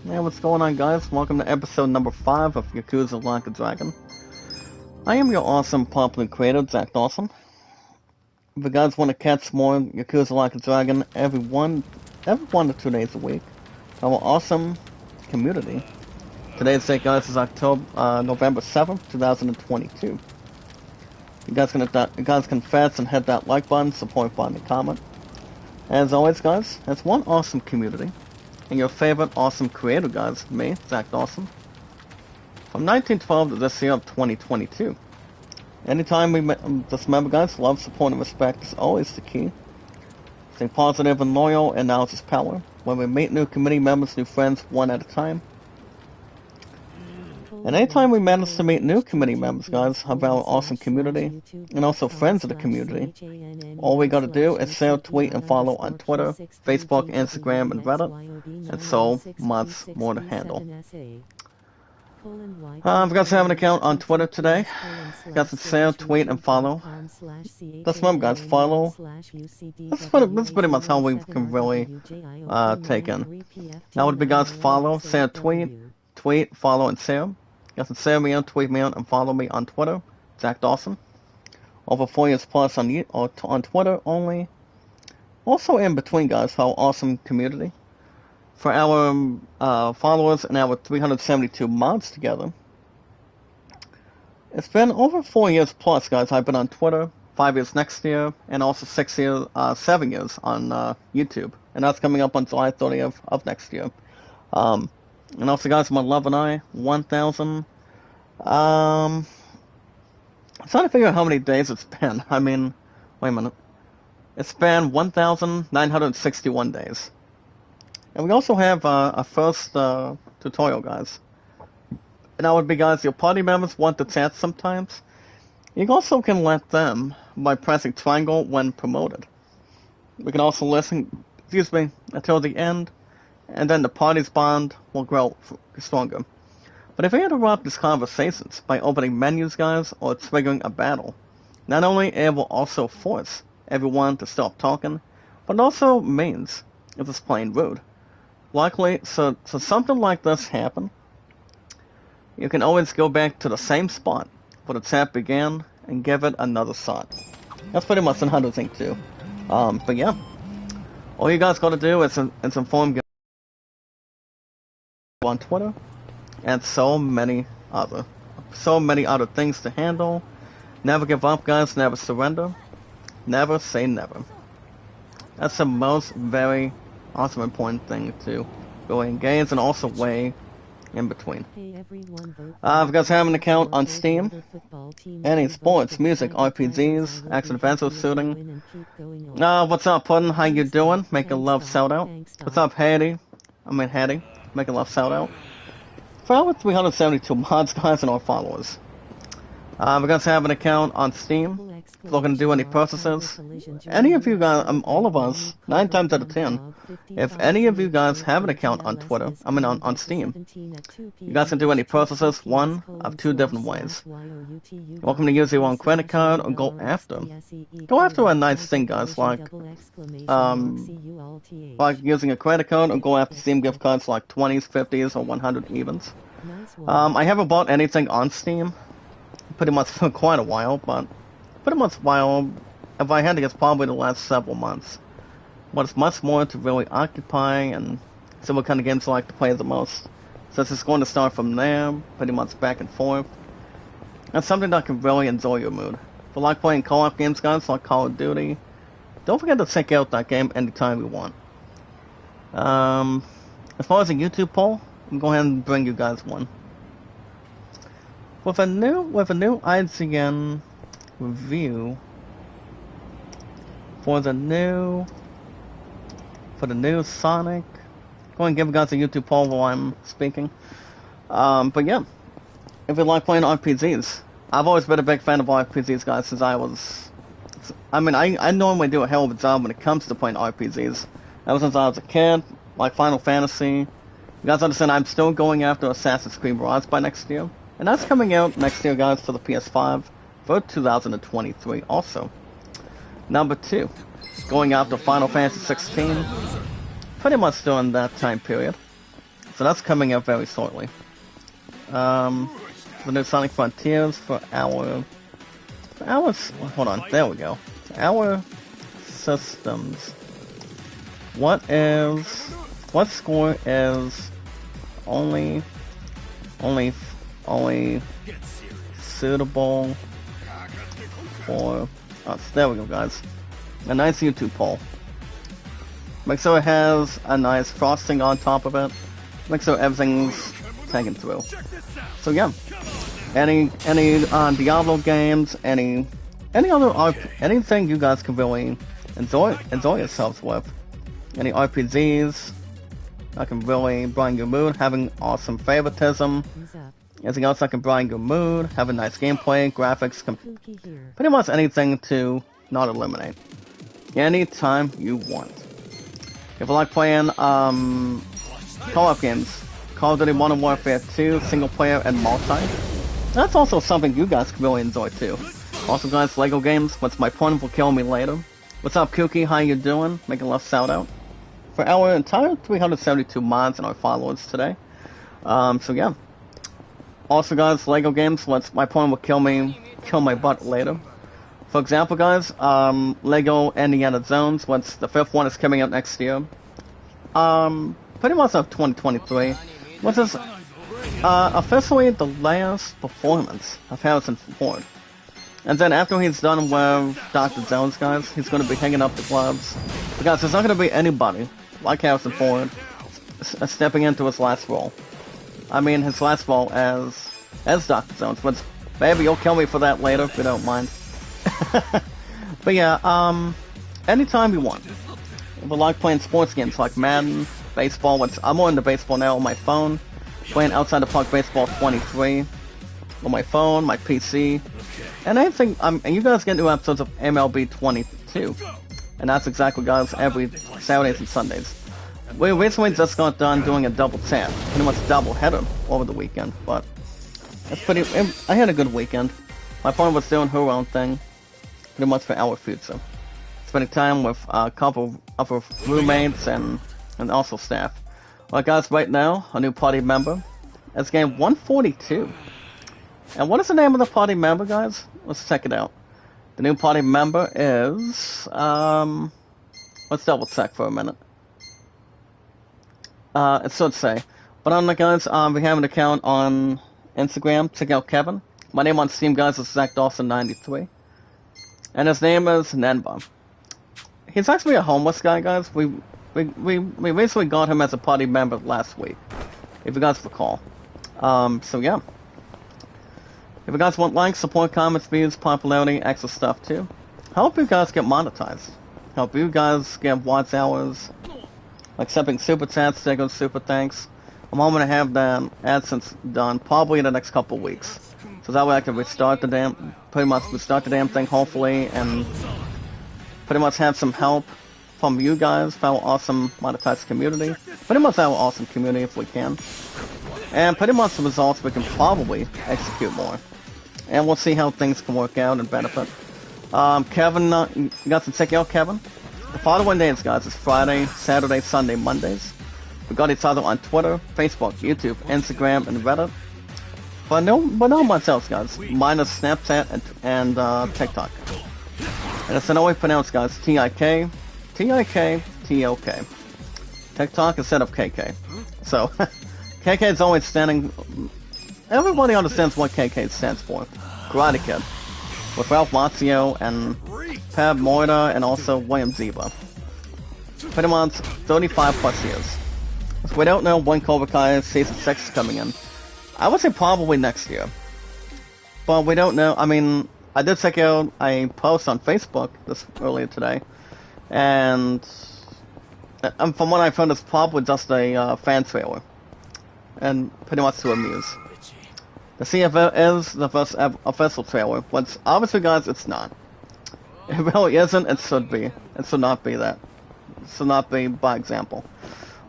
Hey, what's going on, guys? Welcome to episode number 5 of Yakuza Like a Dragon. I am your awesome, popular creator, Zach Dawson. If you guys want to catch more Yakuza Like a Dragon every one to 2 days a week, our awesome community. Today's date, guys, is November 7th, 2022. You guys can fast and hit that like button, support button, and comment. As always, guys, it's one awesome community. And your favorite awesome creator, guys, me, Zach Dawson. From 1912 to this year of 2022. Anytime just remember, guys, love, support, and respect is always the key. Stay positive and loyal, and knowledge is power. When we meet new community members, new friends, one at a time. And anytime we manage to meet new community members, guys, of our awesome community, and also friends of the community, all we gotta do is share, tweet, and follow on Twitter, Facebook, Instagram, and Reddit, and so much more to handle. I forgot to have an account on Twitter today. Got to share, tweet, and follow. Just remember, guys, follow. That's pretty much how we can really take in. Now would be, guys, follow, share, tweet, follow, and share. You can share me on, tweet me on, and follow me on Twitter, Zach Dawson. Over 4 years plus on Twitter only. Also in between, guys, for our awesome community. For our followers and our 372 mods together. It's been over 4 years plus, guys. I've been on Twitter, 5 years next year, and also 7 years on YouTube. And that's coming up on July 30th of next year. And also, guys, my love and I, 1,000. I'm trying to figure out how many days it's been. I mean, wait a minute. It's been 1,961 days. And we also have a first tutorial, guys. And that would be, guys, your party members want to chat sometimes. You also can let them by pressing triangle when promoted. We can also listen, until the end. And then the party's bond will grow stronger. But if we interrupt these conversations by opening menus, guys, or triggering a battle, not only it will also force everyone to stop talking, but it also means if it's plain rude. Luckily, so something like this happen, you can always go back to the same spot where the chat began and give it another shot. That's pretty much another thing too. But yeah, all you guys gotta do is inform on Twitter, and so many other things to handle. Never give up, guys. Never surrender. Never say never. That's the most very awesome important thing to really engage, and also way in between. If you guys have an account on Steam, any sports, music, RPGs, action adventure, shooting. What's up, Puddin'? How you doing? Make a love shout out. What's up, Hattie? Make a love shout out. For our 372 mods, guys, and our followers. We're going to have an account on Steam. If looking to do any purchases. Any of you guys, all of us, 9 times out of 10, if any of you guys have an account on Twitter, on Steam, you guys can do any purchases one of 2 different ways. You're welcome to use your own credit card or go after a nice thing, guys, like using a credit card, or go after Steam gift cards like 20s, 50s, or 100 evens. I haven't bought anything on Steam pretty much for quite a while, but if I had to guess, probably the last several months. But it's much more to really occupy and see what kind of games I like to play the most. So it's just going to start from there, pretty much back and forth. That's something that can really enjoy your mood. If you like playing co-op games, guys, like Call of Duty, don't forget to check out that game anytime you want. As far as a YouTube poll, I'm going to go ahead and bring you guys one. With a new IGN review for the new Sonic. Go and give you guys a YouTube poll while I'm speaking. But yeah, if you like playing RPGs, I've always been a big fan of RPGs, guys, since I was. I normally do a hell of a job when it comes to playing RPGs. Ever since I was a kid, like Final Fantasy. You guys understand I'm still going after Assassin's Creed Mirage by next year. And that's coming out next year, guys, for the PS5 for 2023 also. Number 2, going after Final Fantasy 16. Pretty much during that time period. So that's coming up very shortly. The new Sonic Frontiers for our hold on, there we go. Our systems. What score is only suitable for us? There we go, guys. A nice YouTube poll. Make sure it has a nice frosting on top of it. Make sure everything's taken through. So yeah, any Diablo games, any other anything you guys can really enjoy yourselves with. Any RPGs that can really brighten your mood, having awesome favoritism. Anything else that can brighten your mood, having nice gameplay, graphics, pretty much anything to not eliminate. Anytime you want. If you like playing co-op games, Call of Duty Modern Warfare 2, single player and multi, that's also something you guys can really enjoy too. Also guys, Lego games, what's my point will kill me later. What's up Kookie, how you doing? Making a love shout out. For our entire 372 mods and our followers today. So yeah. Also guys, Lego games, what's my point will kill my butt later. For example guys, Lego Indiana Jones, what's the 5th one is coming out next year. Pretty much of 2023. Which is officially the last performance of Harrison Ford. And then after he's done with Dr. Jones, guys, he's going to be hanging up the gloves. But guys, there's not going to be anybody like Harrison Ford stepping into his last role. I mean, his last role as Dr. Jones. But maybe you'll kill me for that later if you don't mind. But yeah, anytime you want. If you like playing sports games like Madden, baseball, which I'm more into baseball now on my phone. Playing Outside the Park Baseball 23 on my phone, my PC. And anything, and you guys get new episodes of MLB 22. And that's exactly, guys, every Saturdays and Sundays. We recently just got done doing a double tap, pretty much a double header over the weekend, but I had a good weekend. My partner was doing her own thing, pretty much for our future. Spending time with a couple of roommates and also staff. Well guys, right now, a new party member. It's game 142. And what is the name of the party member, guys? Let's check it out. The new party member is, let's double check for a minute. It should say. But on the guys, we have an account on Instagram. Check out Kevin. My name on Steam, guys, is ZachDawson93. And his name is Nenba. He's actually a homeless guy, guys. We basically got him as a party member last week, if you guys recall. So yeah. If you guys want likes, support, comments, views, popularity, extra stuff too. Help you guys get monetized. Help you guys get watch hours, accepting super chats, stickers, super thanks. I'm hoping to have that AdSense done probably in the next couple weeks. So that way I can restart the damn thing hopefully, and pretty much have some help from you guys, for our awesome monetized community. Pretty much our awesome community if we can. And pretty much the results we can probably execute more. And we'll see how things can work out and benefit. Kevin, you got to check out Kevin? The following days, guys, is Friday, Saturday, Sunday, Mondays. We got each other on Twitter, Facebook, YouTube, Instagram, and Reddit. But not much else, guys. Minus Snapchat and TikTok. And it's always pronounced, guys, T-I-K, T-I-K, T-O-K. TikTok instead of KK. So, KK is always standing... Everybody understands what KK stands for. Karate Kid. With Ralph Macchio and Pab Moida and also William Ziba. Pretty much 35 plus years. So we don't know when Cobra Kai Season 6 is coming in. I would say probably next year. But we don't know. I mean, I did check out a post on Facebook this earlier today. And from what I found, it's probably just a fan trailer. And pretty much to amuse. To see if it is the first official trailer, but obviously, guys, it's not. It really isn't. It should be. It should not be that. It should not be by example.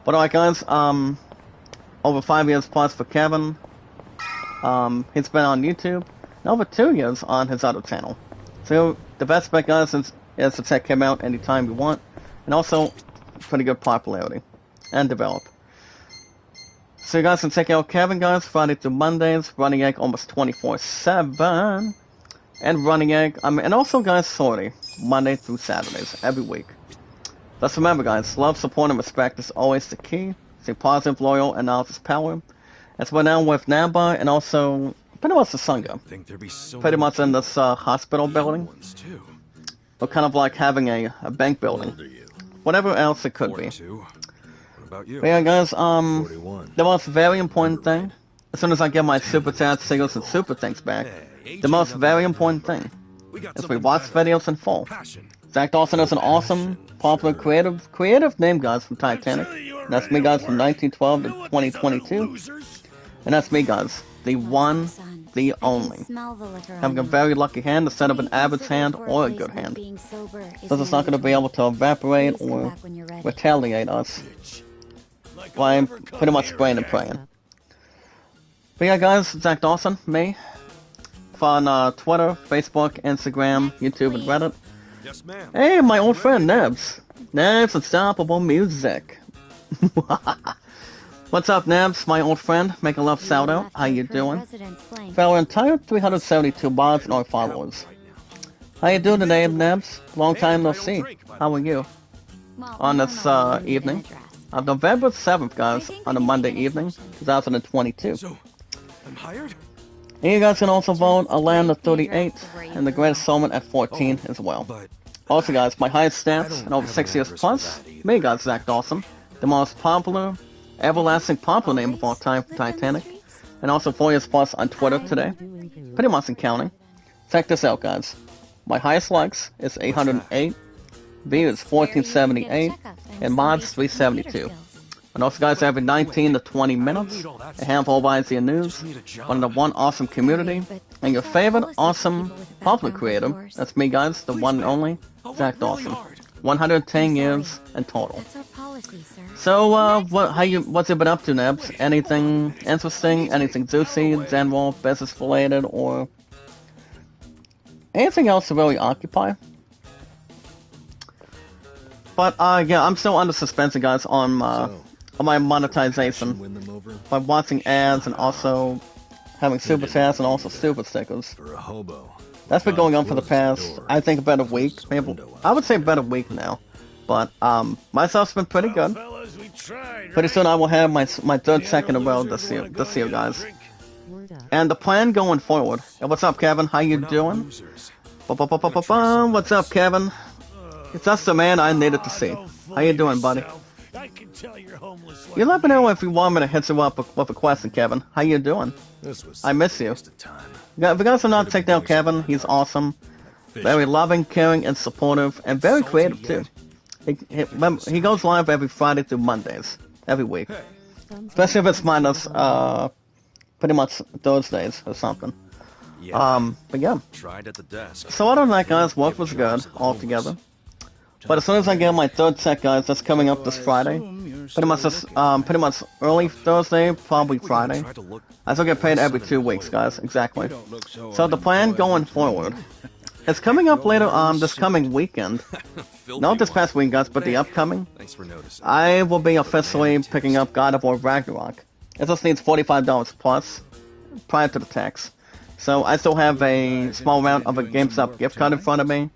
But alright, guys. Over 5 years plus for Kevin. He's been on YouTube. And over 2 years on his other channel. So the best bet, guys, is to check him out anytime you want, and also pretty good popularity and develop. So you guys can check out Kevin, guys, Friday through Mondays, Running Egg almost 24/7, and Running Egg, and also, guys, Sorty, Monday through Saturdays, every week. Just remember, guys, love, support, and respect is always the key. Stay positive, loyal, and knowledge is power. As we're now with Namba, and also, pretty much the Sunga. Pretty much in this hospital building. Or kind of like having a bank building. Whatever else it could be. But yeah, guys, the most very important thing, as soon as I get my super chats, singles, and super things back, the most very important thing is we watch videos in full. Zach Dawson is an awesome, popular, creative name, guys, from Titanic. And that's me, guys, from 1912 to 2022. And that's me, guys, the one, the only. Having a very lucky hand instead of an average hand or a good hand. So it's not going to be able to evaporate or retaliate us. Well, I'm pretty much praying and praying. But yeah, guys, Zach Dawson, me. On Twitter, Facebook, Instagram, YouTube, and Reddit. Hey, my old friend, Nebs. Nebs, Unstoppable Music. What's up, Nebs, my old friend? Make a love shout out. How you doing? For our entire 372 mods and our followers. How you doing today, Nebs? Long time no see. How are you? On this evening of November 7th, guys, on a Monday evening, 2022. And you guys can also vote a land of 38 and the greatest summon at 14 as well. Also, guys, my highest stats in over 6 years plus, me, guys, Zach Dawson, the most popular, everlasting popular name of all time for Titanic, and also 4 years plus on Twitter today, pretty much in counting. Check this out, guys. My highest likes is 808, views 1478, and mods 372. And also, guys, every 19 to 20 minutes, a handful of eyes in news, one of the one awesome community, and your favorite awesome popular creator, that's me, guys, the one and only, Zach Dawson. 110 years in total. So, what's you been up to, Nebs? Anything interesting, anything juicy, general, business related, or anything else to really occupy? But, yeah, I'm still under suspension, guys, on my monetization by watching ads and also having super chats and also super stickers. That's been going on for the past, I think, about a week. Maybe, I would say about a week now. But my stuff's been pretty good. Pretty soon I will have my third check in a row this year, guys. And the plan going forward. Hey, what's up, Kevin? How you doing? What's up, Kevin? It's just the man I needed to see. How you doing, buddy? You let me know if you want me to hit you up with a question, Kevin. How you doing? I miss you. If you guys have not checked out Kevin, he's awesome. Very loving, caring, and supportive, and very creative, too. He goes live every Friday through Mondays, every week. Especially if it's minus, pretty much Thursdays or something. But yeah. So other than that, guys, work was good, altogether. But as soon as I get my third check, guys, that's coming up this Friday. Pretty much early Thursday, probably Friday. I still get paid every 2 weeks, guys, exactly. So the plan going forward is coming up later on this coming weekend. Not this past week, guys, but the upcoming. I will be officially picking up God of War Ragnarok. It just needs $45 plus prior to the tax. So I still have a small amount of a GameStop gift card in front of me.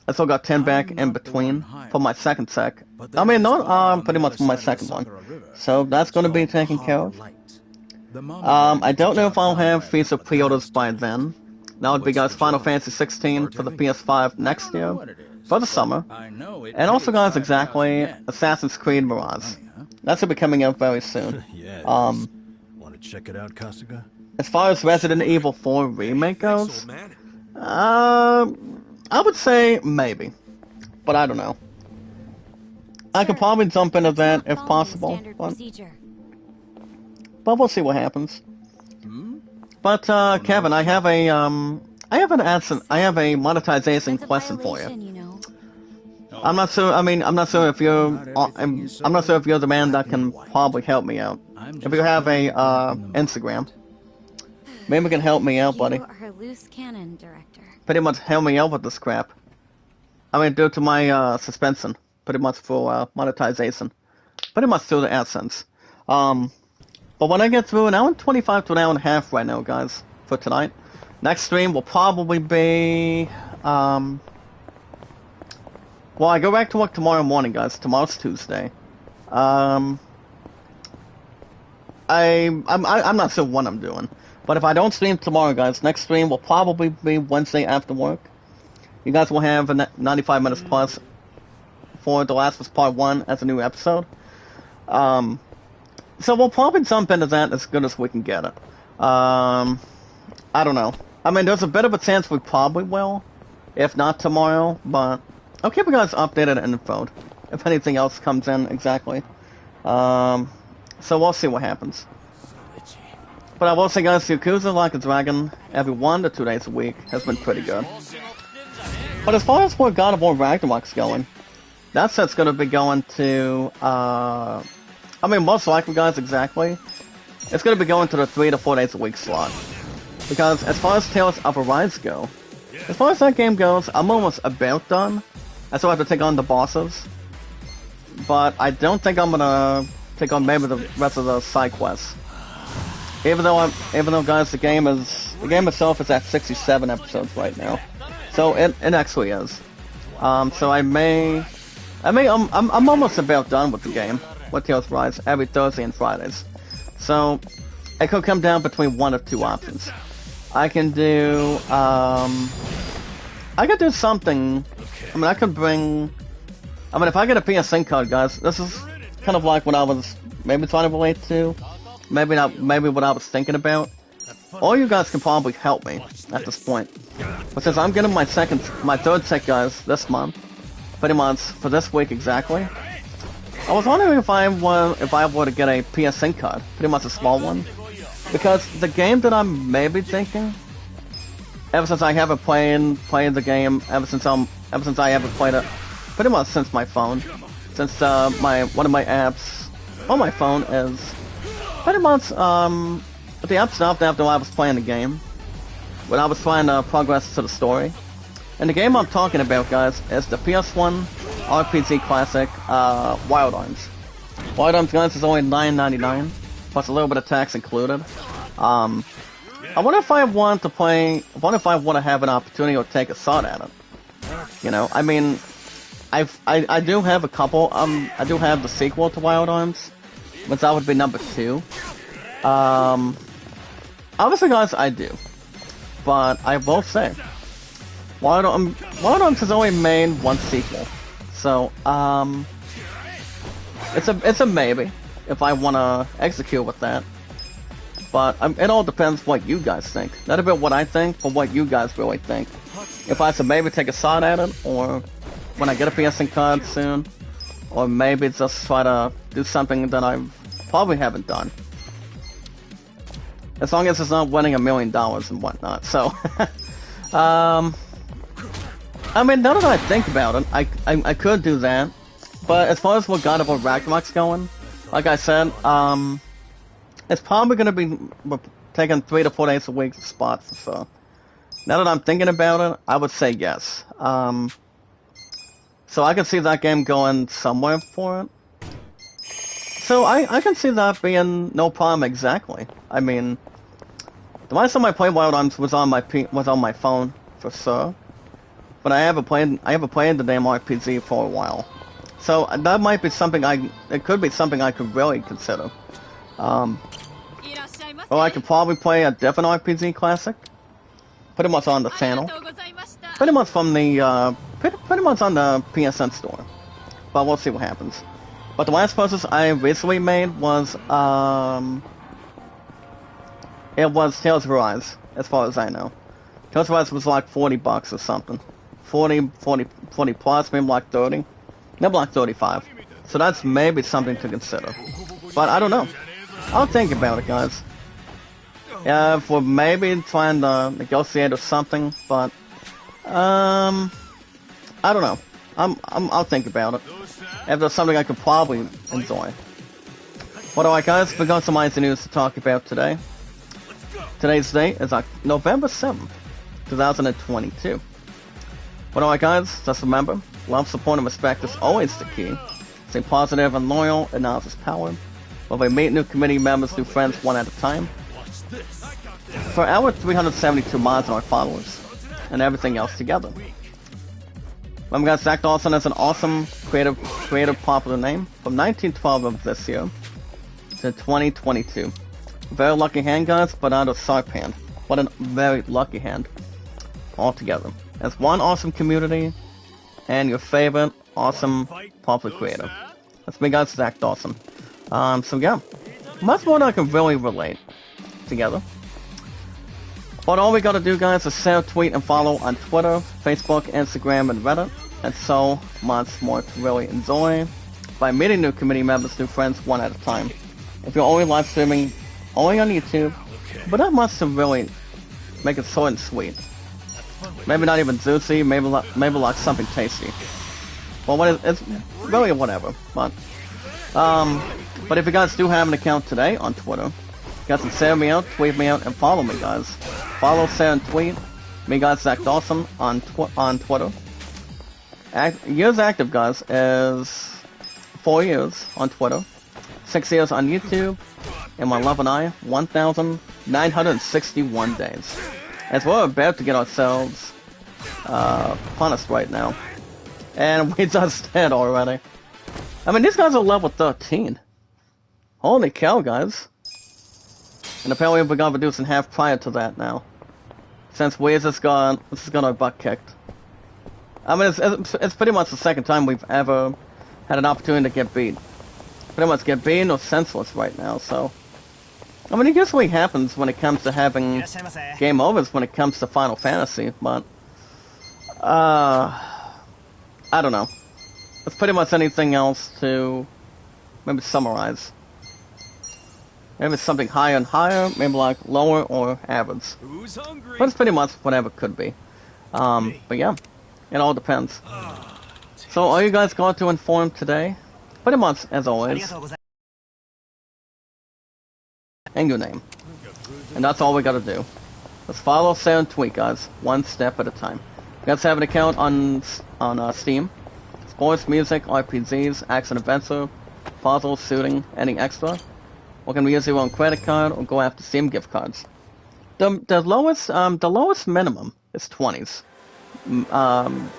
I still got 10 back in between for my second check. I mean, not pretty much for my second one. So that's going to be taken care of. I don't know if I'll have FIFA pre-orders by then. That would be, guys, Final Fantasy 16 for the PS5 next year, for the summer. And also, guys, exactly, Assassin's Creed Mirage. That should be coming out very soon. Want to check it out, Kasuga? As far as Resident Evil 4 Remake goes, I would say maybe, but I don't know. I could probably jump into that if possible, but we'll see what happens. But Kevin, I have a monetization question for you. I'm not sure. I mean, I'm not sure if you're. I'm not sure if you're the man that can probably help me out. If you have a Instagram, maybe you can help me out, buddy. Pretty much help me out with this crap. I mean, due to my suspension, pretty much for monetization, pretty much through the AdSense. But when I get through an hour and 25 to an hour and a half right now, guys, for tonight, next stream will probably be, well, I go back to work tomorrow morning, guys. Tomorrow's Tuesday. I'm not sure what I'm doing. But if I don't stream tomorrow, guys, next stream will probably be Wednesday after work. You guys will have a 95 minutes plus for The Last of Us Part 1 as a new episode. So we'll probably jump into that as good as we can get it. I don't know. I mean, there's a bit of a chance we probably will, if not tomorrow, but I'll keep you guys updated and info if anything else comes in exactly. So we'll see what happens. But I will say, guys, Yakuza Like a Dragon every 1 to 2 days a week has been pretty good. But as far as where God of War Ragnarok's going, that set's going to be going to, I mean, most likely, guys, exactly, it's going to be going to the 3 to 4 days a week slot. Because as far as Tales of Arise go, as far as that game goes, I'm almost about done. I still have to take on the bosses. But I don't think I'm going to take on maybe the rest of the side quests. Even though, guys, the game itself is at 67 episodes right now, so it actually is. So I'm almost about done with the game, with Tales of Rise, every Thursday and Fridays. So it could come down between one of two options. I can do something. I mean, I could bring. I mean, if I get a PSN card, guys, this is kind of like what I was maybe trying to relate to. Maybe not, maybe what I was thinking about. All you guys can probably help me at this point. But since I'm getting my third set, guys, this month, pretty much for this week exactly, I was wondering if I were to get a PSN card, pretty much a small one, because the game that I'm maybe thinking, ever since I haven't played the game, ever since I haven't played it, pretty much since my phone, since one of my apps on my phone is. Pretty much, the app stopped after I was playing the game, when I was trying to progress to the story. And the game I'm talking about, guys, is the PS1 RPG classic, Wild Arms. Wild Arms, guys, is only $9.99, plus a little bit of tax included. I wonder if I want to have an opportunity to take a shot at it. You know, I mean, I do have a couple, I do have the sequel to Wild Arms, but that would be number 2. Obviously, guys, I do. But I will say, Wild Arms has only made one sequel. So, it's a maybe, if I want to execute with that. But it all depends what you guys think. Not about what I think, but what you guys really think. If I should maybe take a shot at it, or when I get a PSN card soon, or maybe just try to do something that I probably haven't done. As long as it's not winning $1 million and whatnot. So, I mean, now that I think about it, I could do that. But as far as what God of War Ragnarok's going, like I said, it's probably going to be taking 3 to 4 days a week to spot. So, now that I'm thinking about it, I would say yes. So I can see that game going somewhere for it. So I can see that being no problem exactly. I mean, the last time I played Wild Arms was on my phone for sure, but I haven't played the damn RPG for a while. So that might be something it could be something I could really consider. Or I could probably play a different RPG classic, pretty much on the channel, pretty much from the pretty much on the PSN store. But we'll see what happens. But the last purchase I recently made was, it was Tales of Arise, as far as I know. Tales of Arise was like $40 or something. 40 plus, maybe like 30. Maybe like 35. So that's maybe something to consider. But I don't know. I'll think about it, guys. Yeah, for maybe trying to negotiate or something, but, I don't know. I'll think about it. If there's something I could probably enjoy. But alright, guys, we got some nice news to talk about today. Today's date is November 7th, 2022. But alright, guys, just remember, love, support, and respect is always the key. Stay positive and loyal, and knowledge is power. where we meet new community members, new friends one at a time. For our 372 mods and our followers, and everything else together. Remember guys, Zach Dawson is an awesome, creative, popular name from 1912 of this year to 2022. Very lucky hand guys, but out of Sarp hand. What a very lucky hand. Altogether. As one awesome community, and your favorite awesome popular creator. That's me guys, Zach Dawson. So yeah, much more than I can really relate together. But all we gotta do guys is share, tweet, and follow on Twitter, Facebook, Instagram, and Reddit. And so much more to really enjoy by meeting new community members, new friends one at a time. If you're only live streaming, only on YouTube, but not much to really make it short and sweet. Maybe not even juicy, maybe like something tasty. Well, it's really whatever. But if you guys do have an account today on Twitter, you guys can share me out, tweet me out, and follow me, guys. Follow, share, and tweet me, guys. Zach Dawson on Twitter. Years active, guys, is 4 years on Twitter, 6 years on YouTube, and my love and I, 1,961 days. As we're about to get ourselves punished right now. And we just did already. I mean, these guys are level 13. Holy cow, guys. And apparently we got reduced in half prior to that now. Since we just got our butt kicked. I mean, it's pretty much the second time we've ever had an opportunity to get beat. Pretty much get beaten or senseless right now, so... I mean, it usually happens when it comes to having game overs when it comes to Final Fantasy, but... I don't know. It's pretty much anything else to maybe summarize. Maybe it's something higher and higher, maybe like lower or average. But it's pretty much whatever it could be. But yeah, it all depends. So are you guys going to inform today? Pretty much as always. And your name. And that's all we gotta do. Let's follow, share, and tweet, guys. One step at a time. You guys have an account on Steam. Sports, music, RPGs, action adventure, puzzles, shooting, any extra. Or can we use your own credit card or go after Steam gift cards? The lowest minimum is 20s.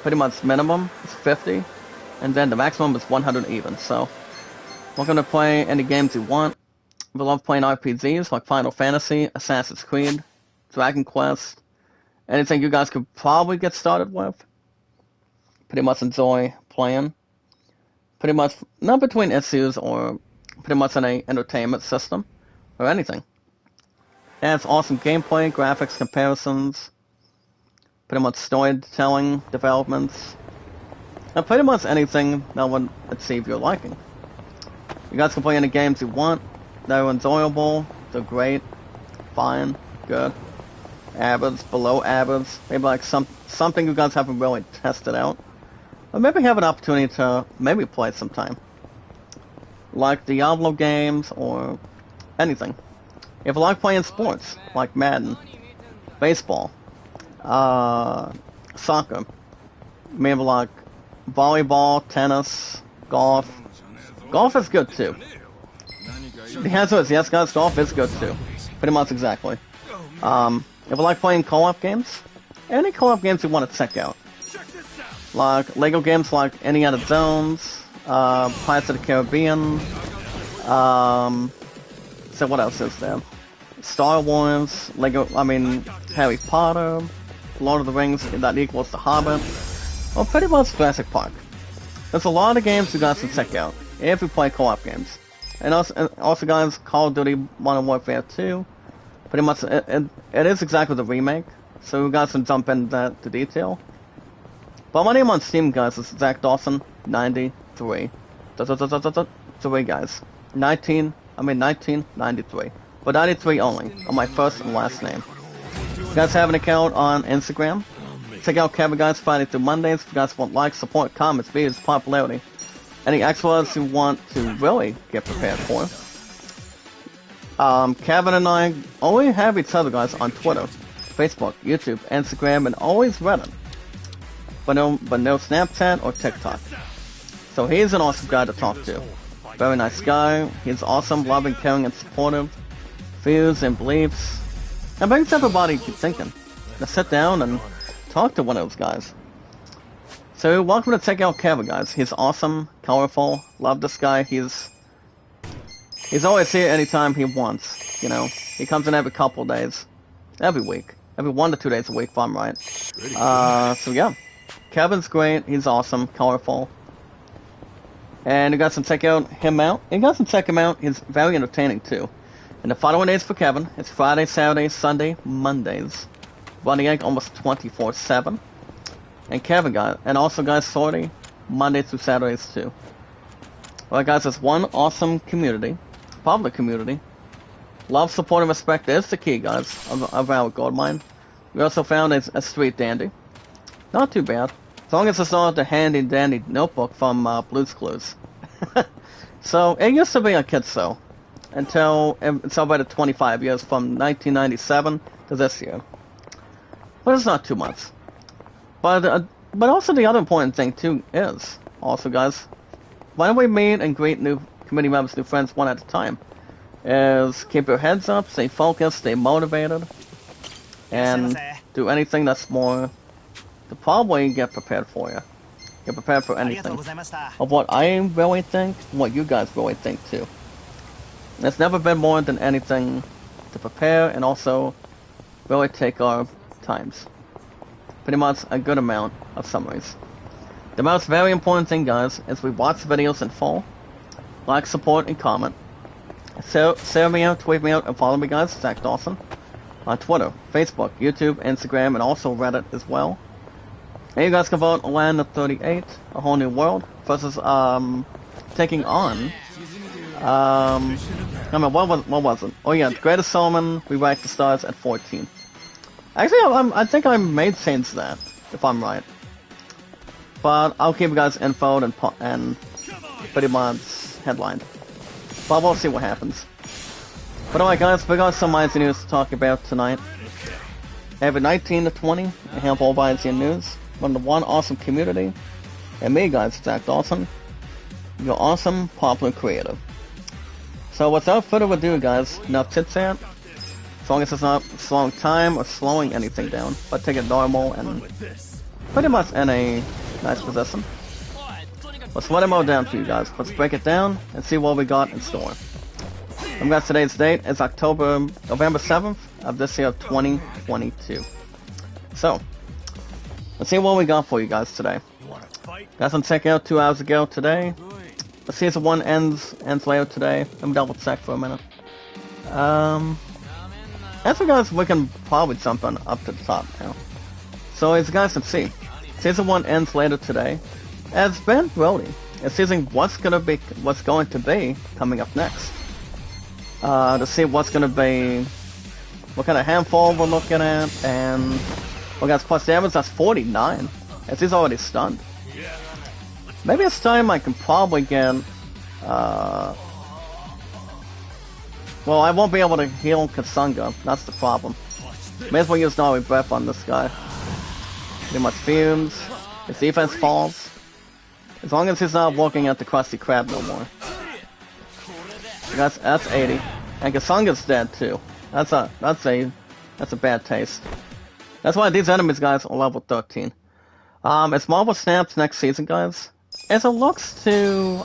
Pretty much minimum is 50, and then the maximum is 100 even. So we're gonna play any games you want. We love playing RPGs like Final Fantasy, Assassin's Creed, Dragon Quest, anything you guys could probably get started with. Pretty much enjoy playing. Pretty much not between issues or pretty much any entertainment system or anything. And it's awesome gameplay, graphics, comparisons, pretty much storytelling, developments, and pretty much anything that would achieve your liking. You guys can play any games you want. They're enjoyable, they're great, fine, good, average, below average, maybe like something you guys haven't really tested out. Or maybe have an opportunity to maybe play sometime. Like Diablo games or anything. If you like playing sports, like Madden, baseball, soccer, maybe like volleyball, tennis, golf. Golf is good too. The answer is yes, guys, golf is good too. Pretty much exactly. If you like playing co-op games, any co-op games you want to check out. Like Lego games like Indiana Jones, Pirates of the Caribbean, so what else is there? Star Wars, Harry Potter, Lord of the Rings, that equals The Hobbit, or pretty much Jurassic Park. There's a lot of games you guys can check out, if you play co-op games. And also guys, Call of Duty Modern Warfare 2, pretty much, it is exactly the remake, so you guys can jump into that to detail. But my name on Steam, guys, is Zach Dawson 93. 3 guys. 1993. But 93 only, on my first and last name. You guys have an account on Instagram. Check out Kevin Guys Friday through Mondays if you guys want likes, support, comments, videos, popularity. Any extras you want to really get prepared for. Kevin and I only have each other, guys, on Twitter, Facebook, YouTube, Instagram, and always Reddit. But no Snapchat or TikTok. So he's an awesome guy to talk to. Very nice guy. He's awesome, loving, caring, and supportive. Views and beliefs. And brings everybody to thinking. To sit down and talk to one of those guys. So welcome to check out Kevin, guys. He's awesome, colorful. Love this guy. He's always here anytime he wants. You know, he comes in every couple of days, every week, every 1 to 2 days a week, if I'm right. So yeah, Kevin's great. He's awesome, colorful. And you guys can check him out. You guys can check him out. He's very entertaining too. And the following days for Kevin, it's Friday, Saturday, Sunday, Mondays. Running egg almost 24/7. And Kevin, guys, and also guys, Sorty, Monday through Saturdays too. Well, guys, it's one awesome community, public community. Love, support, and respect is the key, guys, of our gold mine. We also found a street dandy. Not too bad. As long as it's not the handy dandy notebook from Blue's Clues. So, it used to be a kid show. Until it's celebrated 25 years from 1997 to this year. But it's not too much. But also the other important thing too is, also guys, when we meet and greet new community members, new friends one at a time, is keep your heads up, stay focused, stay motivated, and do anything that's more to probably get prepared for you. Get prepared for anything. Of what I really think, what you guys really think too. It's never been more than anything to prepare and also really take our times. Pretty much a good amount of summaries. The most very important thing, guys, is we watch the videos in full, like, support, and comment. So, share me out, tweet me out, and follow me, guys, Zach Dawson, on Twitter, Facebook, YouTube, Instagram, and also Reddit as well. And you guys can vote Land of 38, A Whole New World, versus, taking on, I mean, what was it? Oh yeah, Greatest Solomon, Rewrite the Stars at 14. Actually, I think I made change that, if I'm right. But I'll keep you guys infoed and pretty much headlined. But we'll see what happens. But alright guys, we got some IZ news to talk about tonight. Every 19 to 20, a handful of IZ news from the one awesome community. And me guys, Zach Dawson, your awesome, popular creator. So without further ado guys, enough chit-chat. As long as it's not slowing time or slowing anything down, but take it normal and pretty much in a nice position. Let's let it mow down for you guys. Let's break it down and see what we got in store. And guys, today's date is November 7th of this year, 2022. So, let's see what we got for you guys today. Got some check out 2 hours ago today. The season 1 ends later today. Let me double check for a minute. As you guys, we can probably jump on up to the top now. So as you guys can see, season 1 ends later today. As Ben Brody is seeing what's going to be coming up next. To see what's going to be, what kind of handful we're looking at, and well guys, plus damage, that's 49, as he's already stunned. Maybe it's time I can probably get, well, I won't be able to heal Kasunga, that's the problem. May as well use Gnarly Breath on this guy. Pretty much fumes. His defense falls. As long as he's not looking at the Krusty Krab no more. That's 80. And Kasunga's dead too. That's a bad taste. That's why these enemies guys are level 13. It's Marvel Snaps next season guys. As it looks to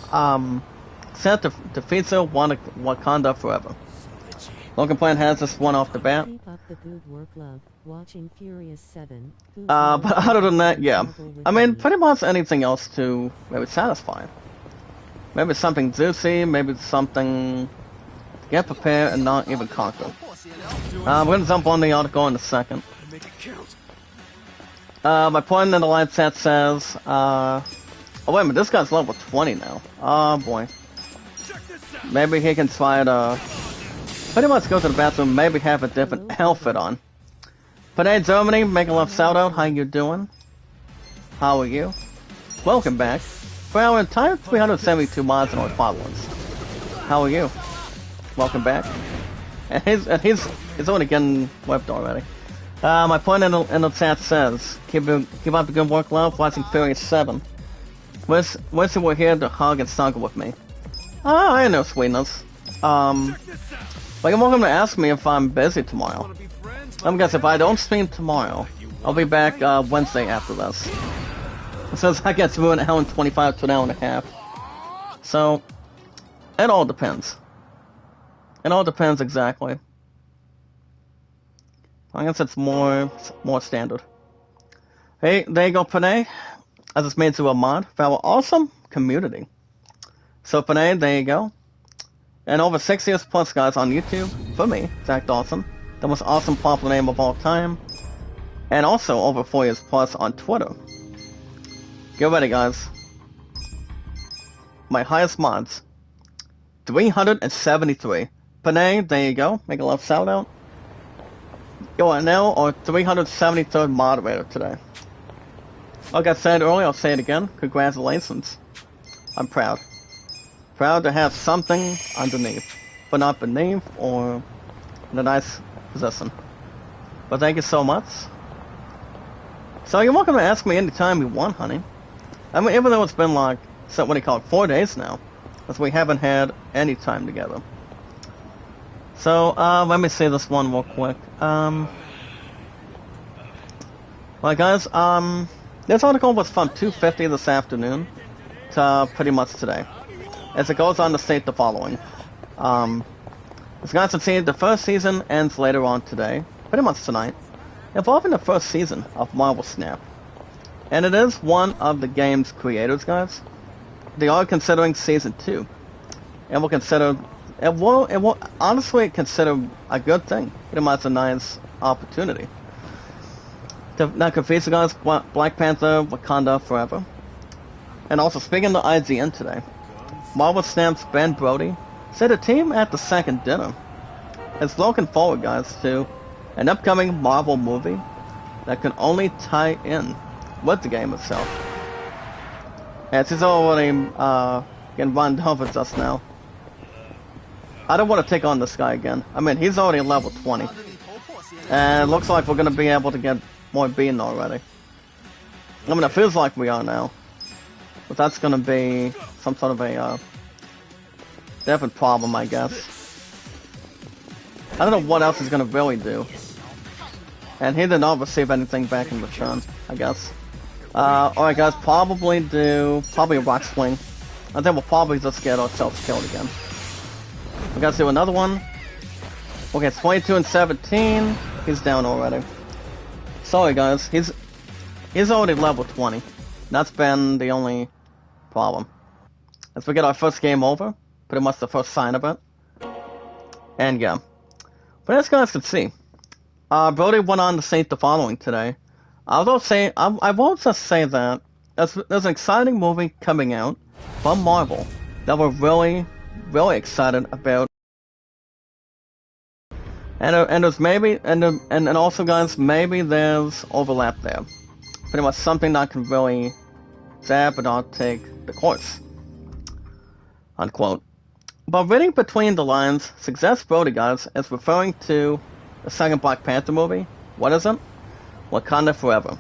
set to Fitzo Wakanda forever. Logan Plant has this one off the bat. But other than that, yeah. I mean, pretty much anything else to maybe satisfy. Maybe something juicy, maybe something to get prepared and not even conquer. We're gonna jump on the article in a second. My point in the live chat says, oh wait a minute, this guy's level 20 now. Oh boy. Maybe he can try to pretty much go to the bathroom, maybe have a different outfit on. But hey Germany, make a love shout out, how you doing? How are you? Welcome back. For our entire 372 mods and our followers. How are you? Welcome back. And he's only getting whipped already. My point in the chat says, keep up the good work, love, watching Furious 7. Wish you were here to hug and snuggle with me. I know, sweetness. But you're welcome to ask me if I'm busy tomorrow. Guess if I don't stream tomorrow, I'll be back Wednesday after this. Since I get through an hour and 25 to an hour and a half. So, it all depends. It all depends exactly. I guess it's more standard. Hey, there you go, Panay. I just made to a mod for our awesome community. So, Panay, there you go. And over 6 years plus, guys, on YouTube, for me, Zach Dawson, the most awesome popular name of all time. And also over 4 years plus on Twitter. Get ready, guys. My highest mods. 373. Panay, there you go. Make a love shout out. You are now our 373rd moderator today. Like I said earlier, I'll say it again. Congratulations. I'm proud. Proud to have something underneath. But not beneath or in a nice position. But thank you so much. So you're welcome to ask me anytime you want, honey. I mean, even though it's been like, so what do you call it, 4 days now. Because we haven't had any time together. So, let me see this one real quick. Well, guys, this article was from 2:50 this afternoon to pretty much today. As it goes on to state the following. As guys can see, the first season ends later on today, pretty much tonight, involving the first season of Marvel Snap. And it is one of the game's creators, guys. They are considering season 2. And will consider... It will honestly consider a good thing. Pretty much a nice opportunity. To not confuse you guys, Black Panther, Wakanda Forever. And also, speaking to IGN today, Marvel Snap's Ben Brody said the team at the second dinner is looking forward, guys, to an upcoming Marvel movie that can only tie in with the game itself. And she's already getting run over just now. I don't want to take on this guy again. I mean, he's already level 20. And it looks like we're going to be able to get more beaten already. I mean, it feels like we are now. But that's going to be some sort of a different problem, I guess. I don't know what else he's going to really do. And he did not receive anything back in return, I guess. Alright guys, probably a rock swing. I think we'll probably just get ourselves killed again. We gotta do another one. Okay, it's 22 and 17. He's down already. Sorry guys, he's already level 20. That's been the only problem. As we get our first game over, pretty much the first sign of it. And yeah. But as guys can see, Brody went on to state the following today. I won't just say that there's an exciting movie coming out from Marvel that we're really, really excited about. And there's maybe, and also guys, maybe there's overlap there. Pretty much something that can really zap but not take the course. Unquote. But reading between the lines suggests Brody, guys, is referring to the second Black Panther movie. What is it? Wakanda Forever.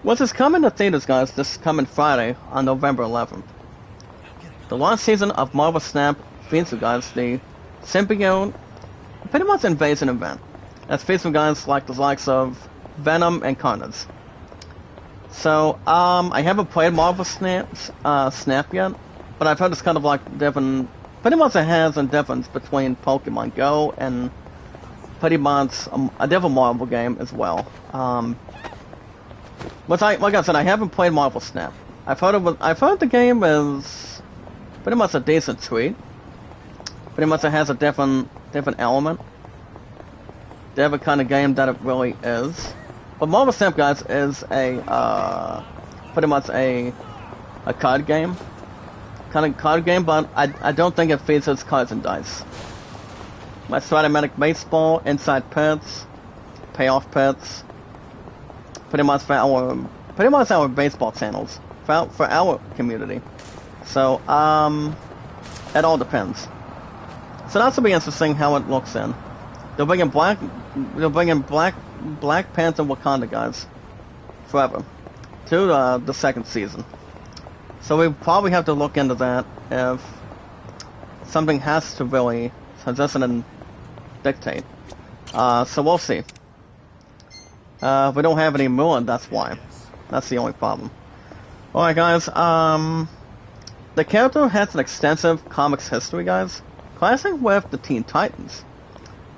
Which is coming to theaters, guys, this coming Friday on November 11th. The launch season of Marvel Snap features, guys, the symbiote, pretty much invasion event. That's featuring guys like the likes of Venom and Carnage. So, I haven't played Marvel Snap yet, but I've heard it's kind of like different, pretty much it has a difference between Pokemon Go and pretty much a different Marvel game as well. But like I said, I haven't played Marvel Snap. I've heard the game is pretty much a decent treat. Pretty much it has a different element. Different kind of game that it really is. But Marvel Snap, guys, is a pretty much a card game. Kind of card game, but I don't think it features cards and dice. My Stratomatic Baseball, Inside Pets, Payoff Pets, pretty much our baseball channels, for our community. So, it all depends. So that's gonna be interesting how it looks in. They're bringing Black Panther Wakanda, guys, Forever, to the second season. So we probably have to look into that something has to really transition and dictate. So we'll see. We don't have any Mulan, that's why. That's the only problem. Alright guys, the character has an extensive comics history, guys. Clashing with the Teen Titans.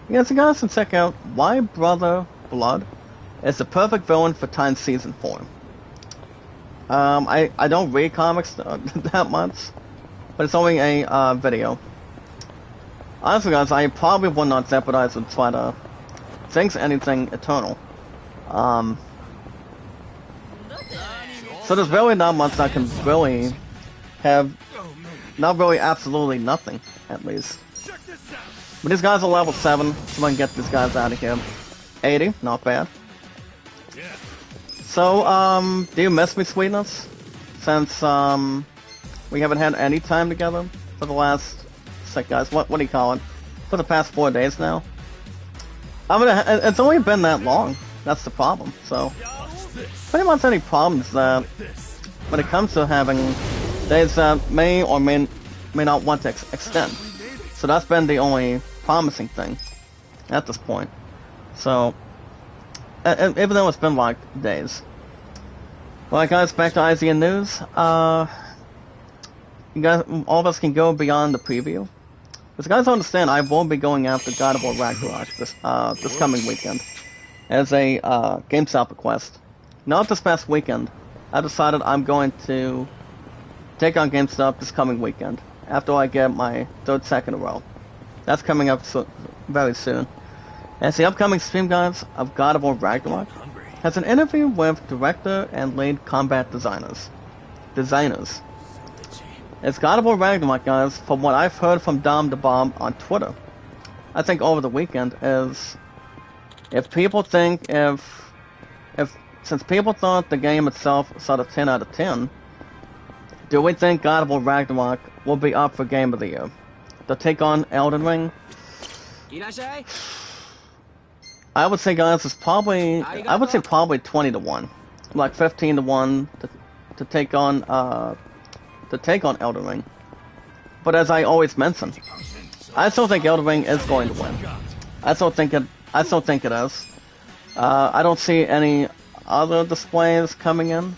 You guys can check out why Brother Blood is the perfect villain for Titan Season 4. I don't read comics that much, but it's only a video. Honestly guys, I probably will not jeopardize and try to jinx anything eternal. So there's really not much I can really have, not really absolutely nothing, at least. But these guys are level 7, so I can get these guys out of here. 80, not bad. So, do you miss me, Sweetness? Since, we haven't had any time together for the last, guys, what do you call it? For the past 4 days now? I mean, it's only been that long. That's the problem, so. Pretty much any problems that, when it comes to having days that may or may not want to extend. So that's been the only promising thing at this point. So, even though it's been like days. Well, guys, back to IZN News. You guys, all of us can go beyond the preview. Because you guys understand, I will be going after God of War Ragnarok this coming weekend as a GameStop request. Not this past weekend. I decided I'm going to take on GameStop this coming weekend after I get my 3rd sack in a row. That's coming up very soon. As the upcoming stream, guys, of God of War Ragnarok has an interview with director and lead combat designers. It's God of War Ragnarok, guys, from what I've heard from Dom the Bomb on Twitter, I think over the weekend, is if people think since people thought the game itself was sort of 10 out of 10, do we think God of War Ragnarok will be up for Game of the Year? To take on Elden Ring? I would say, guys, it's probably, I would say probably 20 to 1. Like 15 to 1 to take on Elden Ring. But as I always mention, I still think Elden Ring is going to win. I still think it is. I don't see any other displays coming in.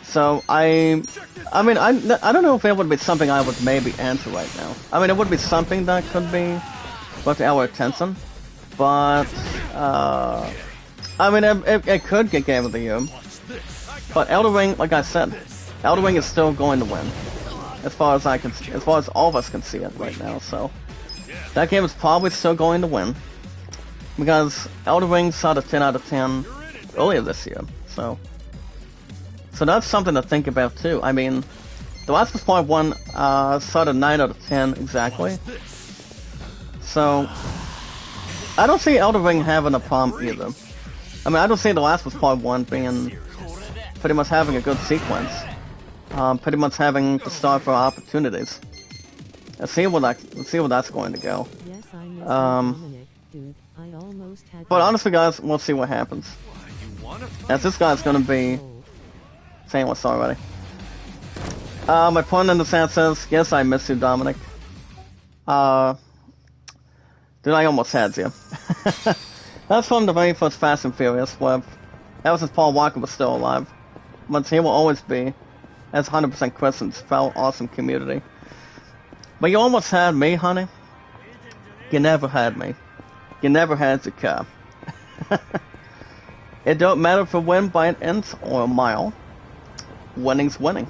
So I mean, I don't know if it would be something I would maybe answer right now. I mean, it would be something that could be worth our attention, but I mean, it could get Game of the Year. But Elden Ring, like I said, Elden Ring is still going to win, as far as all of us can see it right now. So that game is probably still going to win, because Elden Ring saw the 10 out of 10 earlier this year. So that's something to think about too. I mean, The Last of Us Part 1 saw the 9 out of 10 exactly. So I don't see Elden Ring having a problem either. I mean, I don't see The Last of Us Part 1 being pretty much having a good sequence. Pretty much having to start for opportunities. Let's see where that's going to go. But honestly, guys, we'll see what happens. As this guy's gonna be saying what's already. My point in the chat says, yes, I miss you, Dominic. Dude, I almost had you. That's from the very first Fast and Furious, where ever since Paul Walker was still alive. But he will always be, as 100% Kristen's fellow awesome community. But you almost had me, honey. You never had me. You never had the car. It don't matter if we win by an inch or a mile. Winning's winning.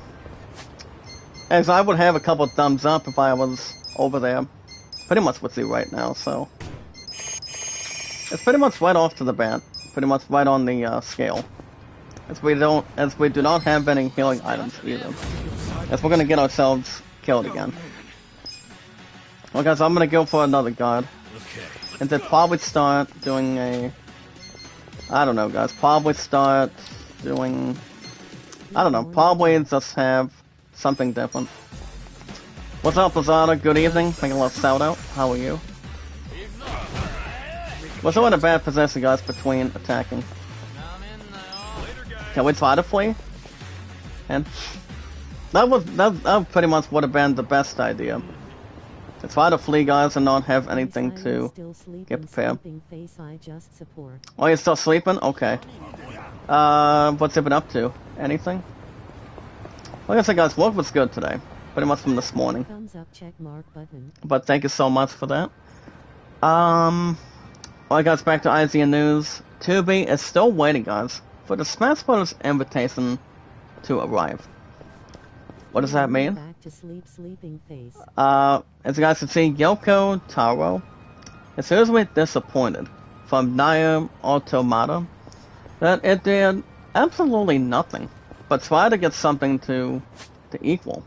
As I would have a couple of thumbs up if I was over there, pretty much with you right now, so. It's pretty much right off to the bat. Pretty much right on the scale. As we do not have any healing items either. As we're gonna get ourselves killed again. Well guys, I'm gonna go for another god. And then probably start doing a... I don't know, guys. Probably start doing... I don't know. Probably just have something different. What's up, Lazada? Good evening. Making a little shout out. How are you? We're still in a bad position, guys, between attacking. Can we try to flee? And that pretty much would have been the best idea. It's fine to flee, guys, and not have anything to get prepared. Oh, you're still sleeping? Okay. What's it been up to? Anything? Like I said, guys, work was good today. Pretty much from this morning. But thank you so much for that. Well, guys, back to IGN News. 2B is still waiting, guys, for the Smash Bros. Invitation to arrive. What does that mean? As you guys can see, Yoko Taro is seriously disappointed from Nier Automata that it did absolutely nothing but try to get something to equal,